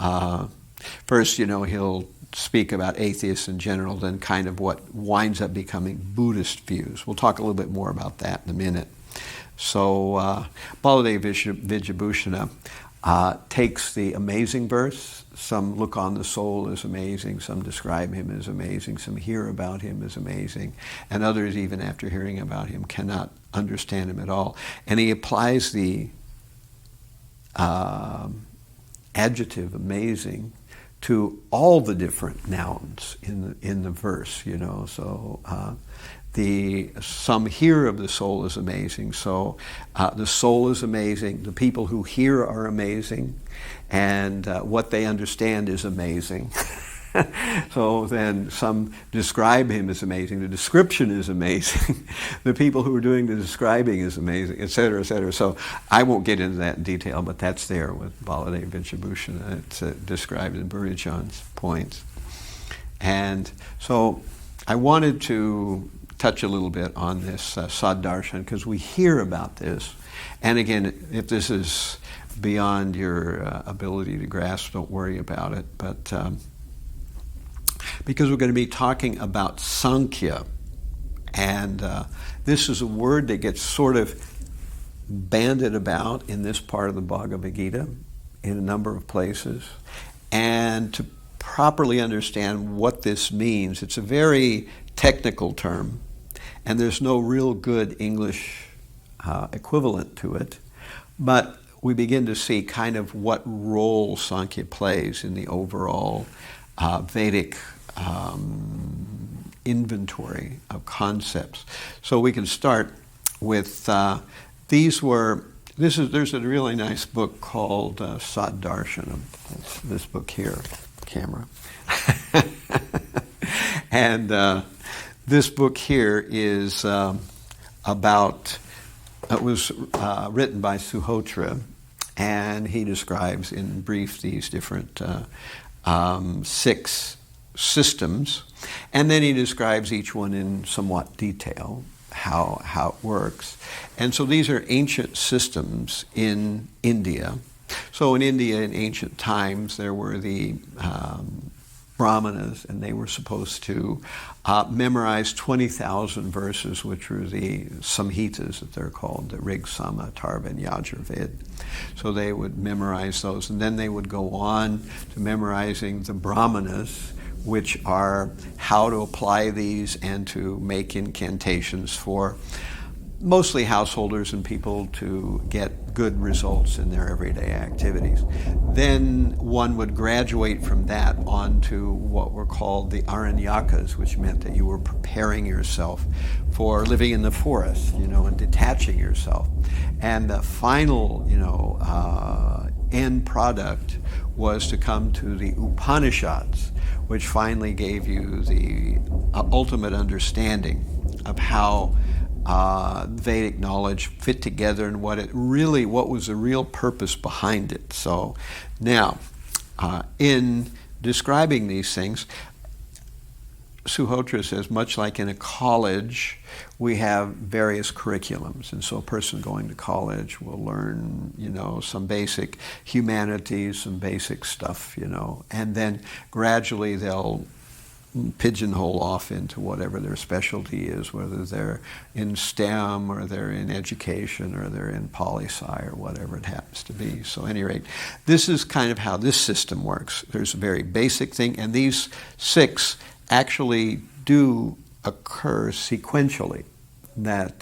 first, he'll speak about atheists in general, then kind of what winds up becoming Buddhist views. We'll talk a little bit more about that in a minute. So Baladev Vidyabhushana takes the amazing verse. Some look on the soul as amazing, some describe him as amazing, some hear about him as amazing, and others, even after hearing about him, cannot understand him at all. And he applies the adjective amazing to all the different nouns in the verse, So some hear of the soul is amazing. So the soul is amazing. The people who hear are amazing, and what they understand is amazing. So then some describe him as amazing. The description is amazing. The people who are doing the describing is amazing, et cetera, et cetera. So I won't get into that in detail, but that's there with Baladev Vidyabhushana. It's described in Buryajan's points. And so I wanted to touch a little bit on this Saddarshan, because we hear about this. And again, if this is beyond your ability to grasp, don't worry about it. But because we're going to be talking about Sankhya. And this is a word that gets sort of bandied about in this part of the Bhagavad Gita in a number of places. And to properly understand what this means, it's a very technical term, and there's no real good English equivalent to it. But we begin to see kind of what role Sankhya plays in the overall Vedic inventory of concepts. So we can start with there's a really nice book called Saddarshanam. That's this book here, camera. And this book here is it was written by Suhotra, and he describes in brief these different 6 systems, and then he describes each one in somewhat detail, how it works. And so these are ancient systems in India. So in India in ancient times there were the Brahmanas, and they were supposed to memorize 20,000 verses, which were the Samhitas that they're called, the Rig, Sama, Tarva, and Yajurved. So they would memorize those, and then they would go on to memorizing the Brahmanas, which are how to apply these and to make incantations for mostly householders and people to get good results in their everyday activities. Then one would graduate from that onto what were called the Aranyakas, which meant that you were preparing yourself for living in the forest, and detaching yourself. And the final, end product was to come to the Upanishads, which finally gave you the ultimate understanding of how Vedic knowledge fit together and what was the real purpose behind it. So now, in describing these things, Suhotra says, much like in a college, we have various curriculums. And so a person going to college will learn, some basic humanities, some basic stuff, and then gradually they'll pigeonhole off into whatever their specialty is, whether they're in STEM or they're in education or they're in poli-sci or whatever it happens to be. So at any rate, this is kind of how this system works. There's a very basic thing, and these 6 actually do occur sequentially, that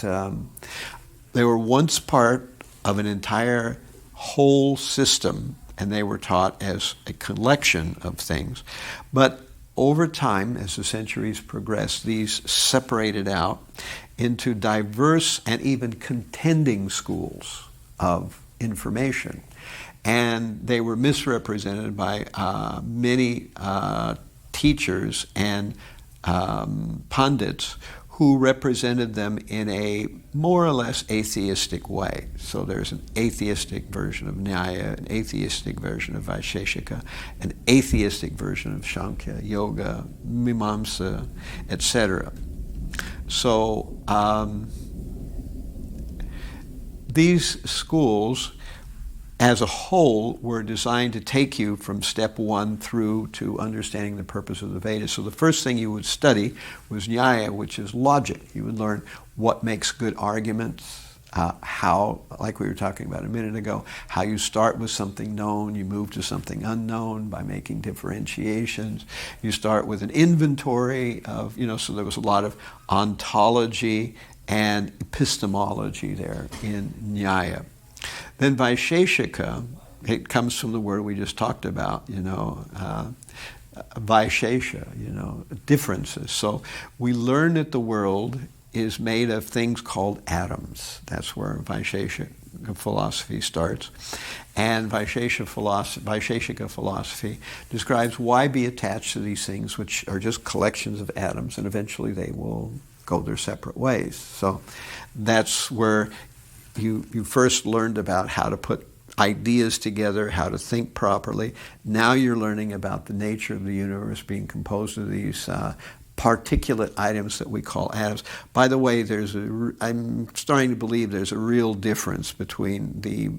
they were once part of an entire whole system, and they were taught as a collection of things. But over time, as the centuries progressed, these separated out into diverse and even contending schools of information. And they were misrepresented by many teachers and pundits who represented them in a more or less atheistic way. So there's an atheistic version of Nyaya, an atheistic version of Vaisheshika, an atheistic version of Sankhya, Yoga, Mimamsa, etc. So these schools as a whole were designed to take you from step 1 through to understanding the purpose of the Vedas. So the first thing you would study was Nyaya, which is logic. You would learn what makes good arguments, how, like we were talking about a minute ago, how you start with something known, you move to something unknown by making differentiations. You start with an inventory of, so there was a lot of ontology and epistemology there in Nyaya. Then Vaisheshika, it comes from the word we just talked about, Vaishesha, differences. So we learn that the world is made of things called atoms. That's where Vaisheshika philosophy starts. And Vaisheshika philosophy describes why be attached to these things, which are just collections of atoms, and eventually they will go their separate ways. So that's where you first learned about how to put ideas together, how to think properly. Now you're learning about the nature of the universe being composed of these particulate items that we call atoms. By the way, I'm starting to believe there's a real difference between the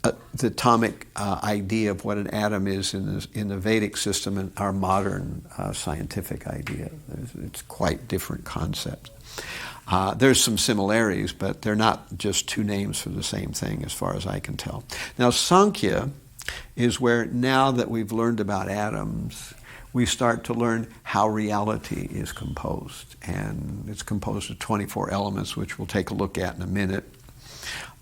the atomic idea of what an atom is in the Vedic system and our modern scientific idea. It's quite different concepts. There's some similarities, but they're not just two names for the same thing as far as I can tell. Now, Sankhya is where, now that we've learned about atoms, we start to learn how reality is composed. And it's composed of 24 elements, which we'll take a look at in a minute.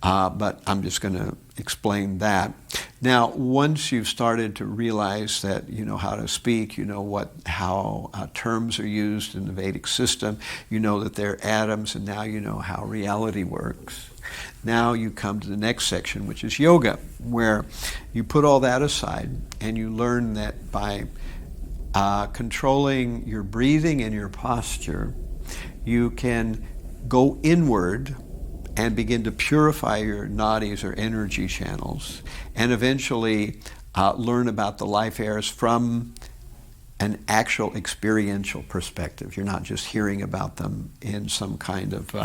But I'm just going to explain that. Now, once you've started to realize that you know how to speak, you know how terms are used in the Vedic system, you know that they're atoms, and now you know how reality works. Now you come to the next section, which is yoga, where you put all that aside and you learn that by controlling your breathing and your posture, you can go inward and begin to purify your nadis or energy channels, and eventually learn about the life airs from an actual experiential perspective. You're not just hearing about them in some kind of,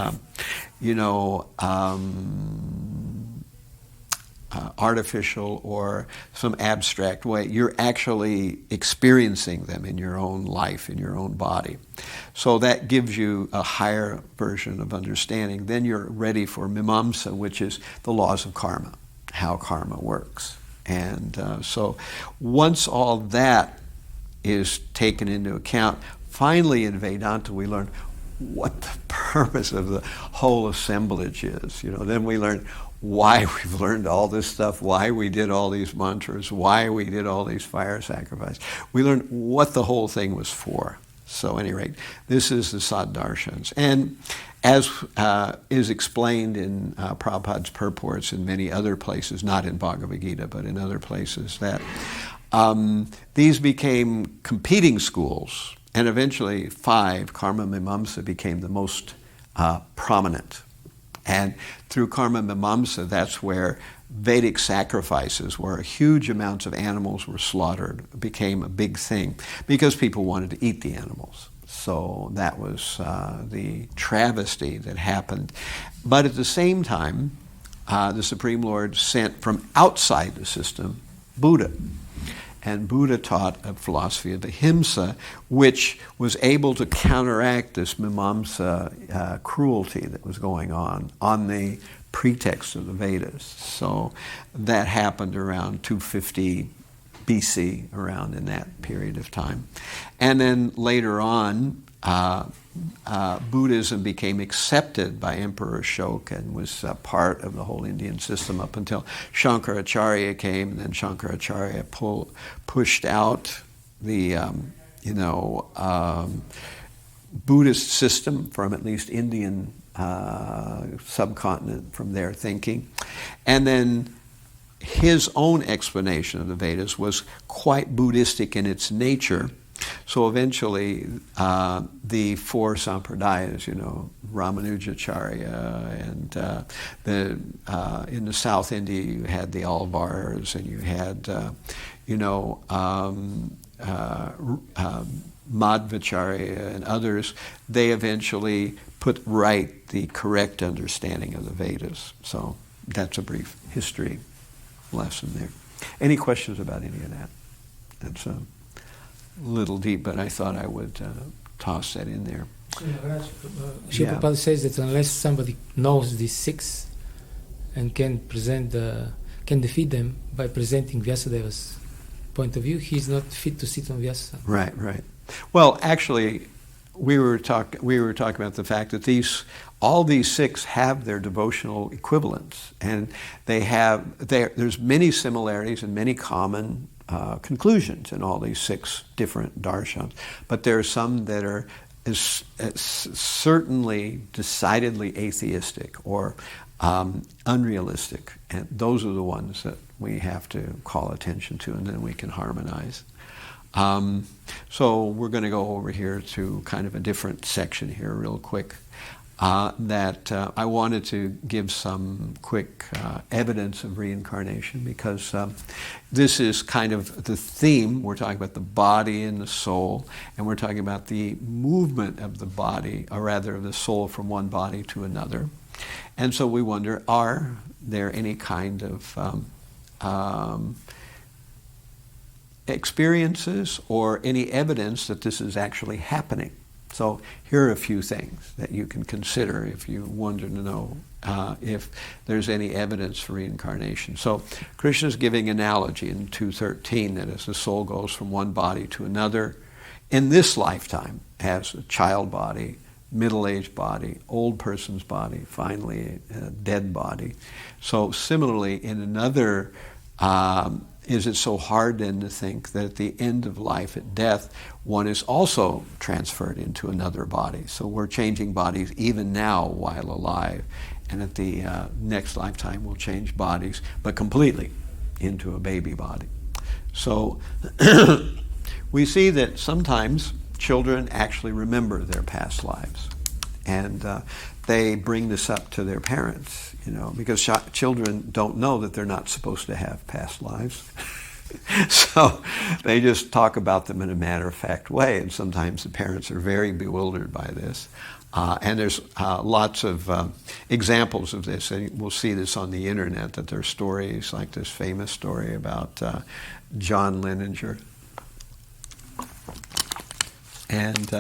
artificial or some abstract way. You're actually experiencing them in your own life, in your own body. So that gives you a higher version of understanding. Then you're ready for mimamsa, which is the laws of karma, how karma works. And so once all that is taken into account, finally in Vedanta we learn what the purpose of the whole assemblage is. Then we learn why we've learned all this stuff, why we did all these mantras, why we did all these fire sacrifices. We learned what the whole thing was for. So at any rate, this is the Saddarshans. And as is explained in Prabhupada's purports in many other places, not in Bhagavad Gita, but in other places, that these became competing schools, and eventually 5, Karma Mimamsa, became the most prominent. And through Karma Mimamsa, that's where Vedic sacrifices, where huge amounts of animals were slaughtered, became a big thing because people wanted to eat the animals. So that was the travesty that happened. But at the same time, the Supreme Lord sent from outside the system Buddha. And Buddha taught a philosophy of ahimsa, which was able to counteract this mimamsa cruelty that was going on the pretext of the Vedas. So that happened around 250 BC, around in that period of time. And then later on, Buddhism became accepted by Emperor Ashoka and was part of the whole Indian system up until Shankaracharya came, and then Shankaracharya pushed out the Buddhist system from at least Indian subcontinent, from their thinking. And then his own explanation of the Vedas was quite Buddhistic in its nature. So eventually, the 4 sampradayas, Ramanujacharya, and in the South India you had the Alvars, and you had, Madhvacharya and others. They eventually put right the correct understanding of the Vedas. So that's a brief history lesson there. Any questions about any of that? That's a little deep, but I thought I would toss that in there. Srila Prabhupada says that unless somebody knows these 6 and can defeat them by presenting Vyasadeva's point of view, he's not fit to sit on Vyasa. Right. Well, actually, we were talking about the fact that all these 6 have their devotional equivalents, and there's many similarities and many common conclusions in all these 6 different darshans, but there are some that are certainly decidedly atheistic or unrealistic, and those are the ones that we have to call attention to, and then we can harmonize. So we're going to go over here to kind of a different section here real quick. That I wanted to give some quick evidence of reincarnation, because this is kind of the theme. We're talking about the body and the soul, and we're talking about the movement of the body, or rather of the soul from one body to another. And so we wonder, are there any kind of experiences or any evidence that this is actually happening. So here are a few things that you can consider if you wonder to know if there's any evidence for reincarnation. So Krishna's giving analogy in 2.13 that as the soul goes from one body to another, in this lifetime has a child body, middle-aged body, old person's body, finally a dead body. So similarly, in another, is it so hard then to think that at the end of life, at death, one is also transferred into another body? So we're changing bodies even now while alive, and at the next lifetime we'll change bodies, but completely into a baby body. So we see that sometimes children actually remember their past lives, and they bring this up to their parents, because children don't know that they're not supposed to have past lives. So they just talk about them in a matter-of-fact way, and sometimes the parents are very bewildered by this. And there's lots of examples of this, and we'll see this on the internet, that there are stories like this famous story about John Leninger. And,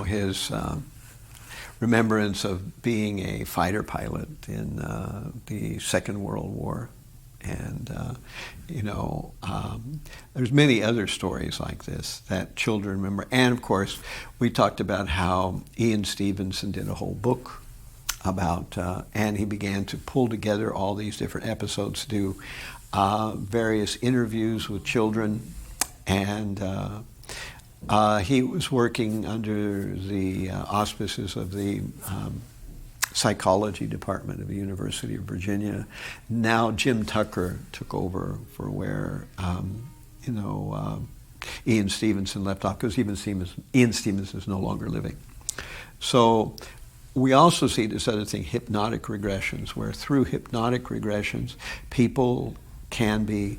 his remembrance of being a fighter pilot in the Second World War. And, there's many other stories like this that children remember. And, of course, we talked about how Ian Stevenson did a whole book about, and he began to pull together all these different episodes, do various interviews with children. And he was working under the auspices of the psychology department of the University of Virginia. Now Jim Tucker took over for where Ian Stevenson left off, because Ian Stevenson is no longer living. So we also see this other thing, hypnotic regressions, where through hypnotic regressions people can be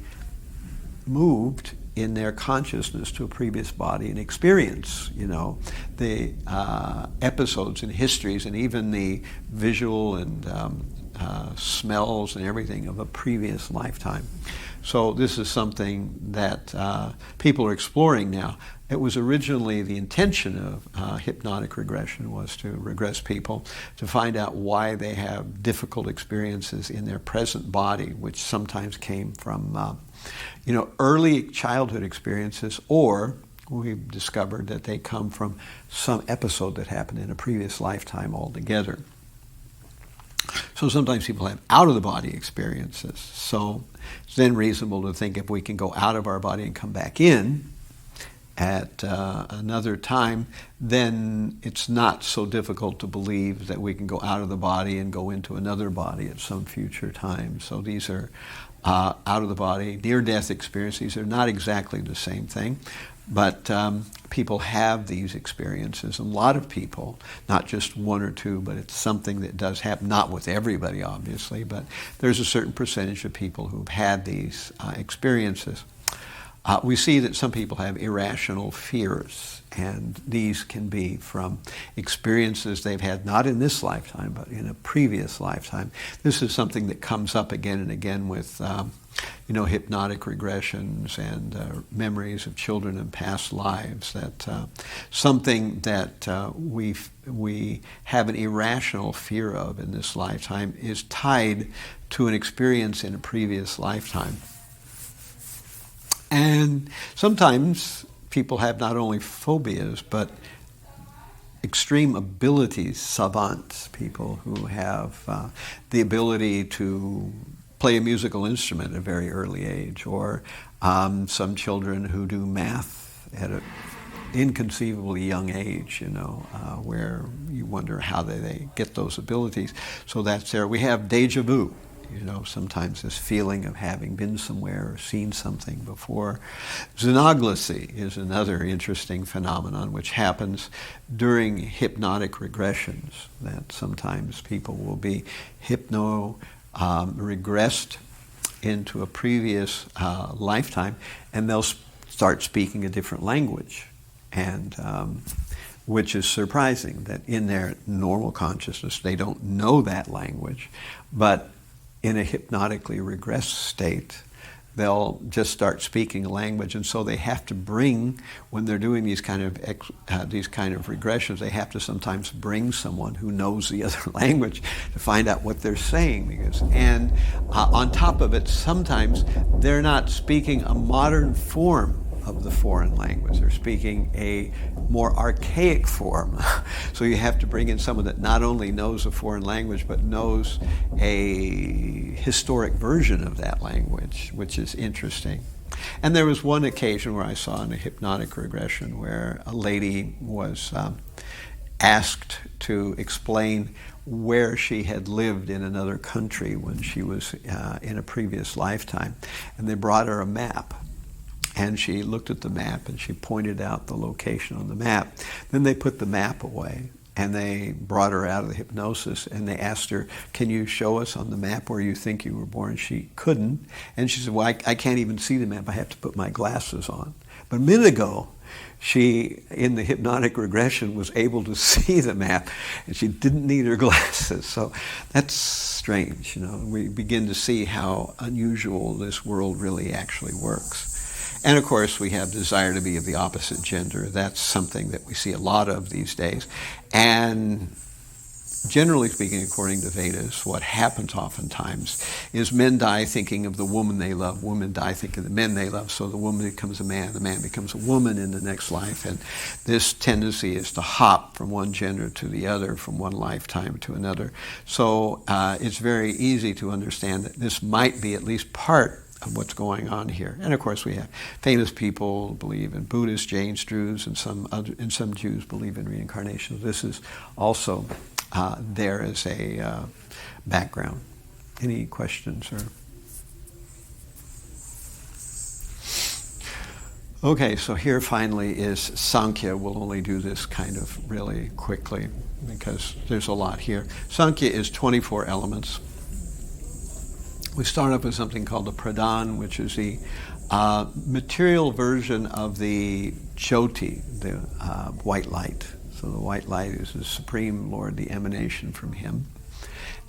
moved in their consciousness to a previous body and experience, the episodes and histories and even the visual and smells and everything of a previous lifetime. So this is something that people are exploring now. It was originally the intention of hypnotic regression was to regress people to find out why they have difficult experiences in their present body, which sometimes came from early childhood experiences, or we've discovered that they come from some episode that happened in a previous lifetime altogether. So sometimes people have out-of-the-body experiences. So it's then reasonable to think if we can go out of our body and come back in at another time, then it's not so difficult to believe that we can go out of the body and go into another body at some future time. So these are out-of-the-body, near-death experiences. These are not exactly the same thing, but people have these experiences. A lot of people, not just one or two, but it's something that does happen, not with everybody, obviously, but there's a certain percentage of people who've had these experiences. We see that some people have irrational fears, and these can be from experiences they've had not in this lifetime, but in a previous lifetime. This is something that comes up again and again with hypnotic regressions and memories of children in past lives, that something that we have an irrational fear of in this lifetime is tied to an experience in a previous lifetime. And sometimes people have not only phobias, but extreme abilities, savants, people who have the ability to play a musical instrument at a very early age, or some children who do math at an inconceivably young age, where you wonder how they get those abilities. So that's there. We have déjà vu. Sometimes this feeling of having been somewhere or seen something before. Xenoglossy is another interesting phenomenon which happens during hypnotic regressions, that sometimes people will be regressed into a previous lifetime, and they'll start speaking a different language, and which is surprising that in their normal consciousness they don't know that language, but in a hypnotically regressed state, they'll just start speaking a language, and so they have to bring, when they're doing these kind of regressions, they have to sometimes bring someone who knows the other language to find out what they're saying. And on top of it, sometimes they're not speaking a modern form of the foreign language. They're speaking a more archaic form. So you have to bring in someone that not only knows a foreign language, but knows a historic version of that language, which is interesting. And there was one occasion where I saw in a hypnotic regression where a lady was asked to explain where she had lived in another country when she was in a previous lifetime. And they brought her a map. And she looked at the map and she pointed out the location on the map. Then they put the map away and they brought her out of the hypnosis and they asked her, can you show us on the map where you think you were born? She couldn't. And she said, well, I can't even see the map. I have to put my glasses on. But a minute ago, she, in the hypnotic regression, was able to see the map and she didn't need her glasses. So that's strange. We begin to see how unusual this world really actually works. And of course, we have desire to be of the opposite gender. That's something that we see a lot of these days. And generally speaking, according to Vedas, what happens oftentimes is men die thinking of the woman they love, women die thinking of the men they love, so the woman becomes a man, the man becomes a woman in the next life. And this tendency is to hop from one gender to the other, from one lifetime to another. So it's very easy to understand that this might be at least part of what's going on here. And of course we have famous people who believe in Buddhists, Jains, Druze, and some Jews believe in reincarnation. This is also there as a background. Any questions? Okay, so here finally is Sankhya. We'll only do this kind of really quickly because there's a lot here. Sankhya is 24 elements. We start off with something called the Pradhan, which is the material version of the Jyoti, the white light. So the white light is the Supreme Lord, the emanation from Him.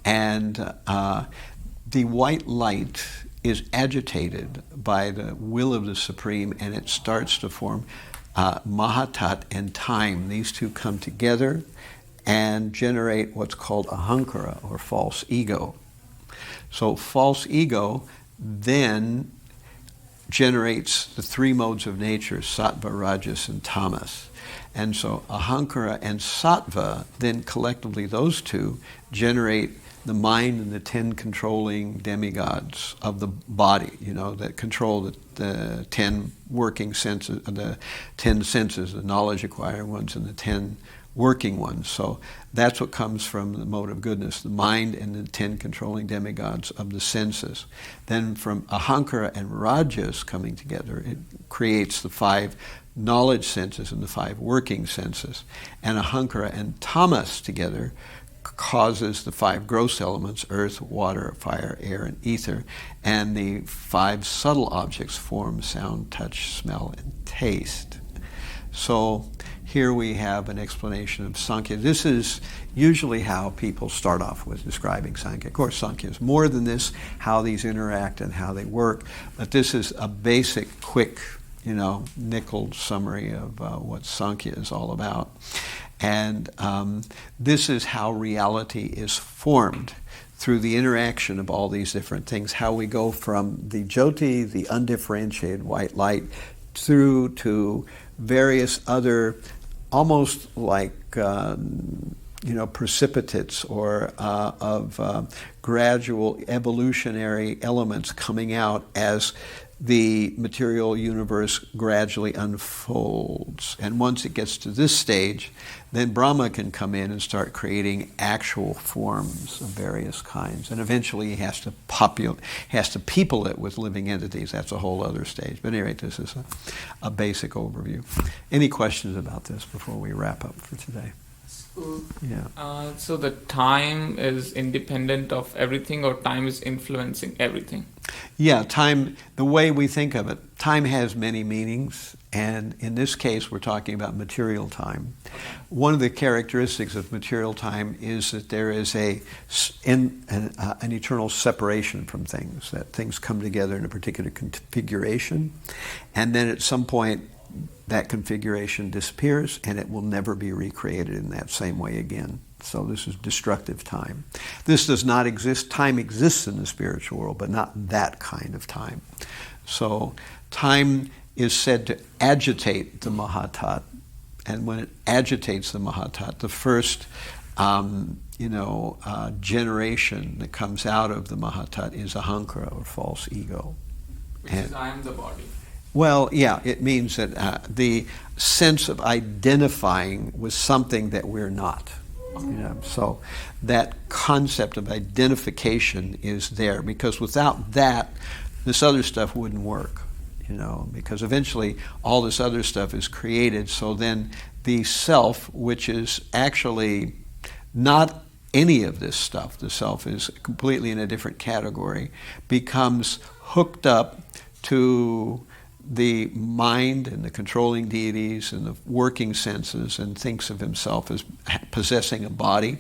And the white light is agitated by the will of the Supreme, and it starts to form Mahatat and time. These two come together and generate what's called ahankara, or false ego. So false ego then generates the three modes of nature, sattva, rajas, and tamas. And so ahankara and sattva, then collectively those two generate the mind and the 10 controlling demigods of the body, that control the 10 working senses, the 10 senses, the knowledge acquiring ones and the 10 working ones. So that's what comes from the mode of goodness, the mind and the 10 controlling demigods of the senses. Then from ahankara and rajas coming together, it creates the 5 knowledge senses and the 5 working senses. And ahankara and tamas together causes the 5 gross elements, earth, water, fire, air, and ether. And the 5 subtle objects, form, sound, touch, smell, and taste. So here we have an explanation of Sankhya. This is usually how people start off with describing Sankhya. Of course, Sankhya is more than this, how these interact and how they work, but this is a basic, quick, nickeled summary of what Sankhya is all about. And this is how reality is formed through the interaction of all these different things, how we go from the Jyoti, the undifferentiated white light, through to various other, almost like precipitates or of gradual evolutionary elements coming out as the material universe gradually unfolds. And once it gets to this stage, then Brahma can come in and start creating actual forms of various kinds. And eventually he has to people it with living entities. That's a whole other stage. But anyway, this is a basic overview. Any questions about this before we wrap up for today? Yeah. So the time is independent of everything, or time is influencing everything? Yeah, time, the way we think of it, time has many meanings, and in this case we're talking about material time. One of the characteristics of material time is that there is an eternal separation from things, that things come together in a particular configuration, and then at some point that configuration disappears and it will never be recreated in that same way again. So this is destructive time. This does not exist. Time exists in the spiritual world, but not that kind of time. So time is said to agitate the Mahatat. And when it agitates the Mahatat, the first generation that comes out of the Mahatat is ahankara, or false ego. Which is I am the body. Well, yeah, it means that the sense of identifying with something that we're not. So that concept of identification is there, because without that, this other stuff wouldn't work, because eventually all this other stuff is created. So then the self, which is actually not any of this stuff, the self is completely in a different category, becomes hooked up to the mind and the controlling deities and the working senses, and thinks of himself as possessing a body.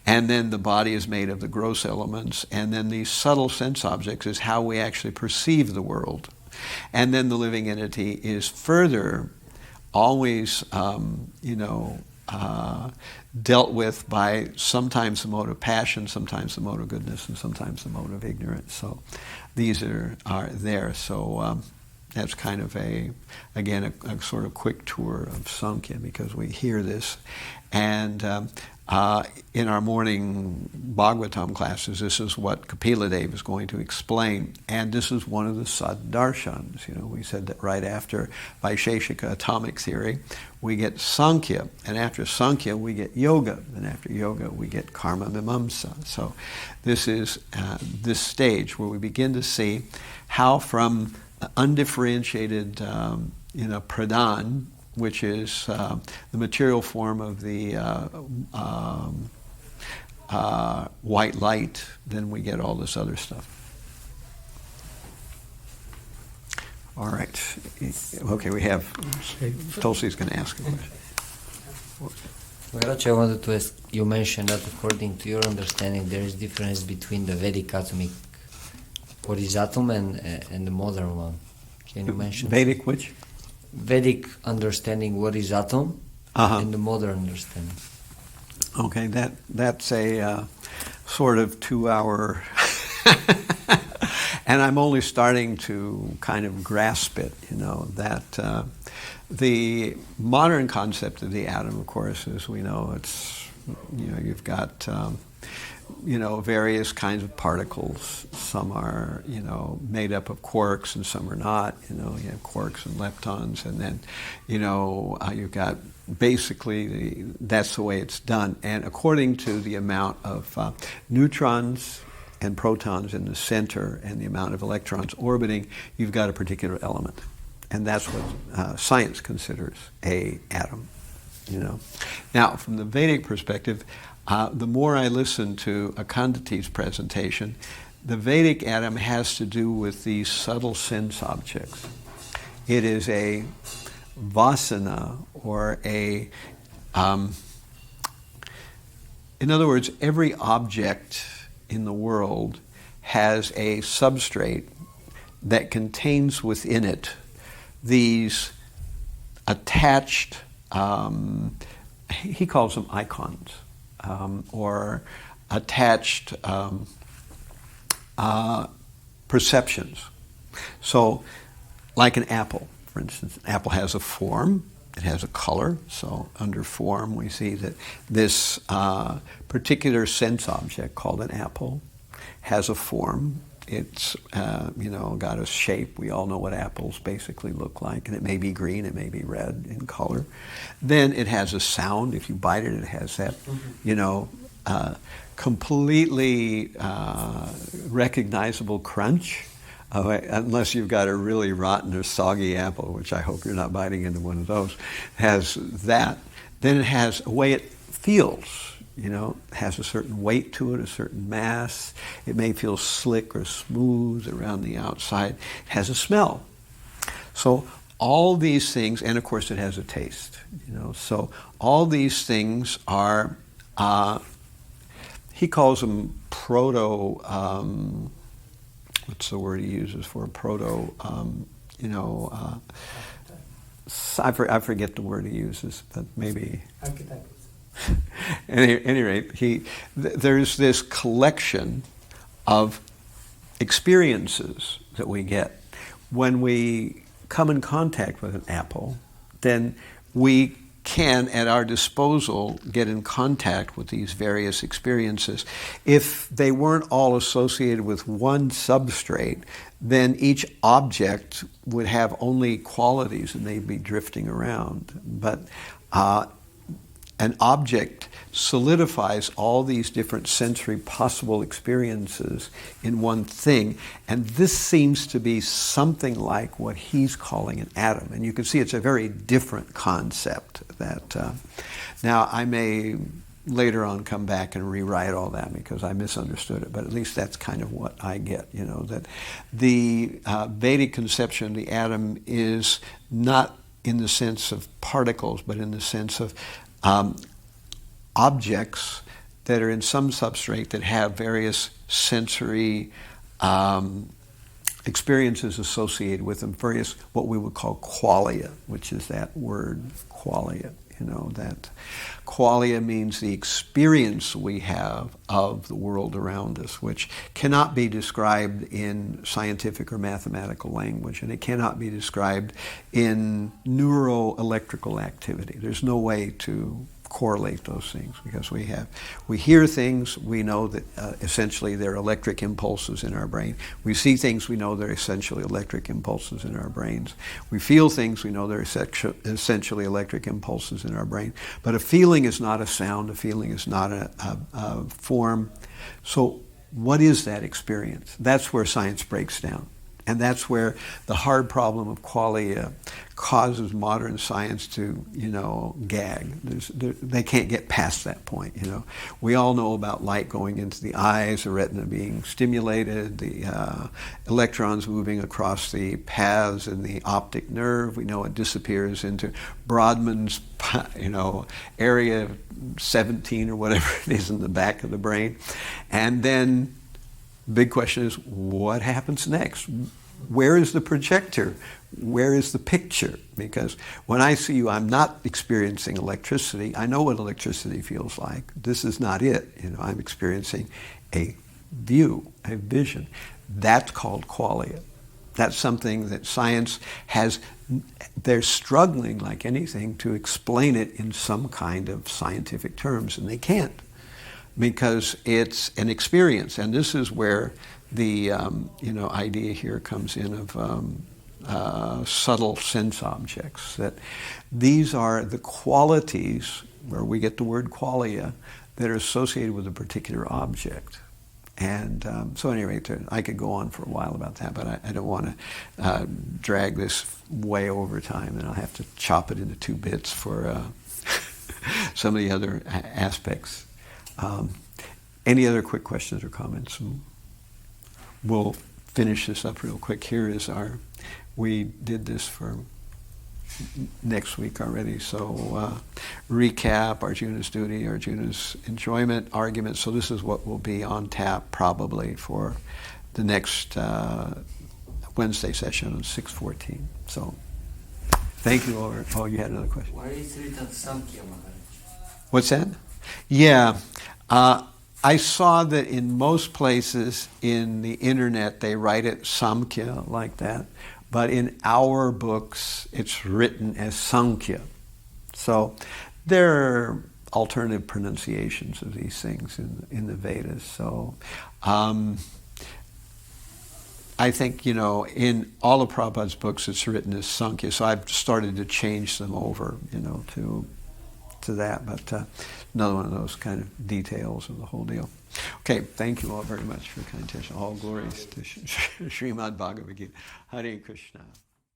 And then the body is made of the gross elements, and then these subtle sense objects is how we actually perceive the world. And then the living entity is further always dealt with by sometimes the mode of passion, sometimes the mode of goodness, and sometimes the mode of ignorance. So these are there. So that's kind of a sort of quick tour of Sankhya, because we hear this. And in our morning Bhagavatam classes, this is what Kapila Dev is going to explain. And this is one of the Saddarshans. We said that right after Vaisheshika atomic theory, we get Sankhya. And after Sankhya, we get Yoga. And after Yoga, we get Karma Mimamsa. So this is this stage where we begin to see how from undifferentiated, pradhan, which is the material form of the white light, then we get all this other stuff. All right. Okay, we have Tulsi's going to ask a question. Maharaj, I wanted to ask, you mentioned that according to your understanding, there is difference between the Vedic atomic, what is atom, and the modern one. Can you mention? Vedic which? Vedic understanding what is atom, and the modern understanding. Okay, that's a sort of 2-hour, and I'm only starting to kind of grasp it, that the modern concept of the atom, of course, as we know, it's, you've got various kinds of particles. Some are, made up of quarks, and some are not. You have quarks and leptons, and then, you've got basically that's the way it's done. And according to the amount of neutrons and protons in the center and the amount of electrons orbiting, you've got a particular element. And that's what science considers a atom. Now, from the Vedic perspective, the more I listen to Akandati's presentation, the Vedic atom has to do with these subtle sense objects. It is a vasana, or in other words, every object in the world has a substrate that contains within it these attached, he calls them icons, or attached perceptions. So, like an apple, for instance, an apple has a form, it has a color. So under form, we see that this particular sense object called an apple has a form. It's got a shape. We all know what apples basically look like, and it may be green, it may be red in color. Then it has a sound. If you bite it, it has that, completely recognizable crunch. Unless you've got a really rotten or soggy apple, which I hope you're not biting into one of those, has that. Then it has a way it feels. has a certain weight to it, a certain mass. It may feel slick or smooth around the outside. It has a smell. So all these things, and of course it has a taste, So all these things are, he calls them proto, what's the word he uses for proto, I forget the word he uses, but maybe. Archetypes. At any rate, there's this collection of experiences that we get. When we come in contact with an apple, then we can, at our disposal, get in contact with these various experiences. If they weren't all associated with one substrate, then each object would have only qualities and they'd be drifting around. But an object solidifies all these different sensory possible experiences in one thing, and this seems to be something like what he's calling an atom. And you can see it's a very different concept that now I may later on come back and rewrite all that because I misunderstood it, but at least that's kind of what I get, that the Vedic conception of the atom is not in the sense of particles, but in the sense of objects that are in some substrate that have various sensory experiences associated with them, various what we would call qualia, which is that word qualia. That qualia means the experience we have of the world around us, which cannot be described in scientific or mathematical language, and it cannot be described in neuroelectrical activity. There's no way to correlate those things because we hear things, we know that essentially they're electric impulses in our brain. We see things, we know they're essentially electric impulses in our brains. We feel things, we know they're essentially electric impulses in our brain. But a feeling is not a sound, a feeling is not a form. So what is that experience? That's where science breaks down. And that's where the hard problem of qualia causes modern science to, gag. They can't get past that point, We all know about light going into the eyes, the retina being stimulated, the electrons moving across the paths in the optic nerve. We know it disappears into Brodmann's, area 17 or whatever it is in the back of the brain. And then the big question is, what happens next? Where is the projector? Where is the picture? Because when I see you, I'm not experiencing electricity. I know what electricity feels like. This is not it. I'm experiencing a view, a vision. That's called qualia. That's something that science has, they're struggling like anything to explain it in some kind of scientific terms, and they can't. Because it's an experience, and this is where the idea here comes in of subtle sense objects. That these are the qualities, where we get the word qualia, that are associated with a particular object. And so, anyway, I could go on for a while about that, but I don't want to drag this way over time, and I'll have to chop it into 2 bits for some of the other aspects. Any other quick questions or comments? We'll finish this up real quick. Here is we did this for next week already. So recap, Arjuna's duty, Arjuna's enjoyment, argument. So this is what will be on tap probably for the next Wednesday session on 6/14. So thank you all. Oh, you had another question. Why is it written Samkhya, Maharaj? What's that? Yeah. I saw that in most places in the internet they write it Samkhya like that, but in our books it's written as Sankhya. So there are alternative pronunciations of these things in the Vedas. So I think, in all of Prabhupada's books it's written as Sankhya, so I've started to change them over, to that, but another one of those kind of details of the whole deal. Okay, thank you all very much for your kind attention. All glories to Srimad Bhagavad Gita. Hare Krishna.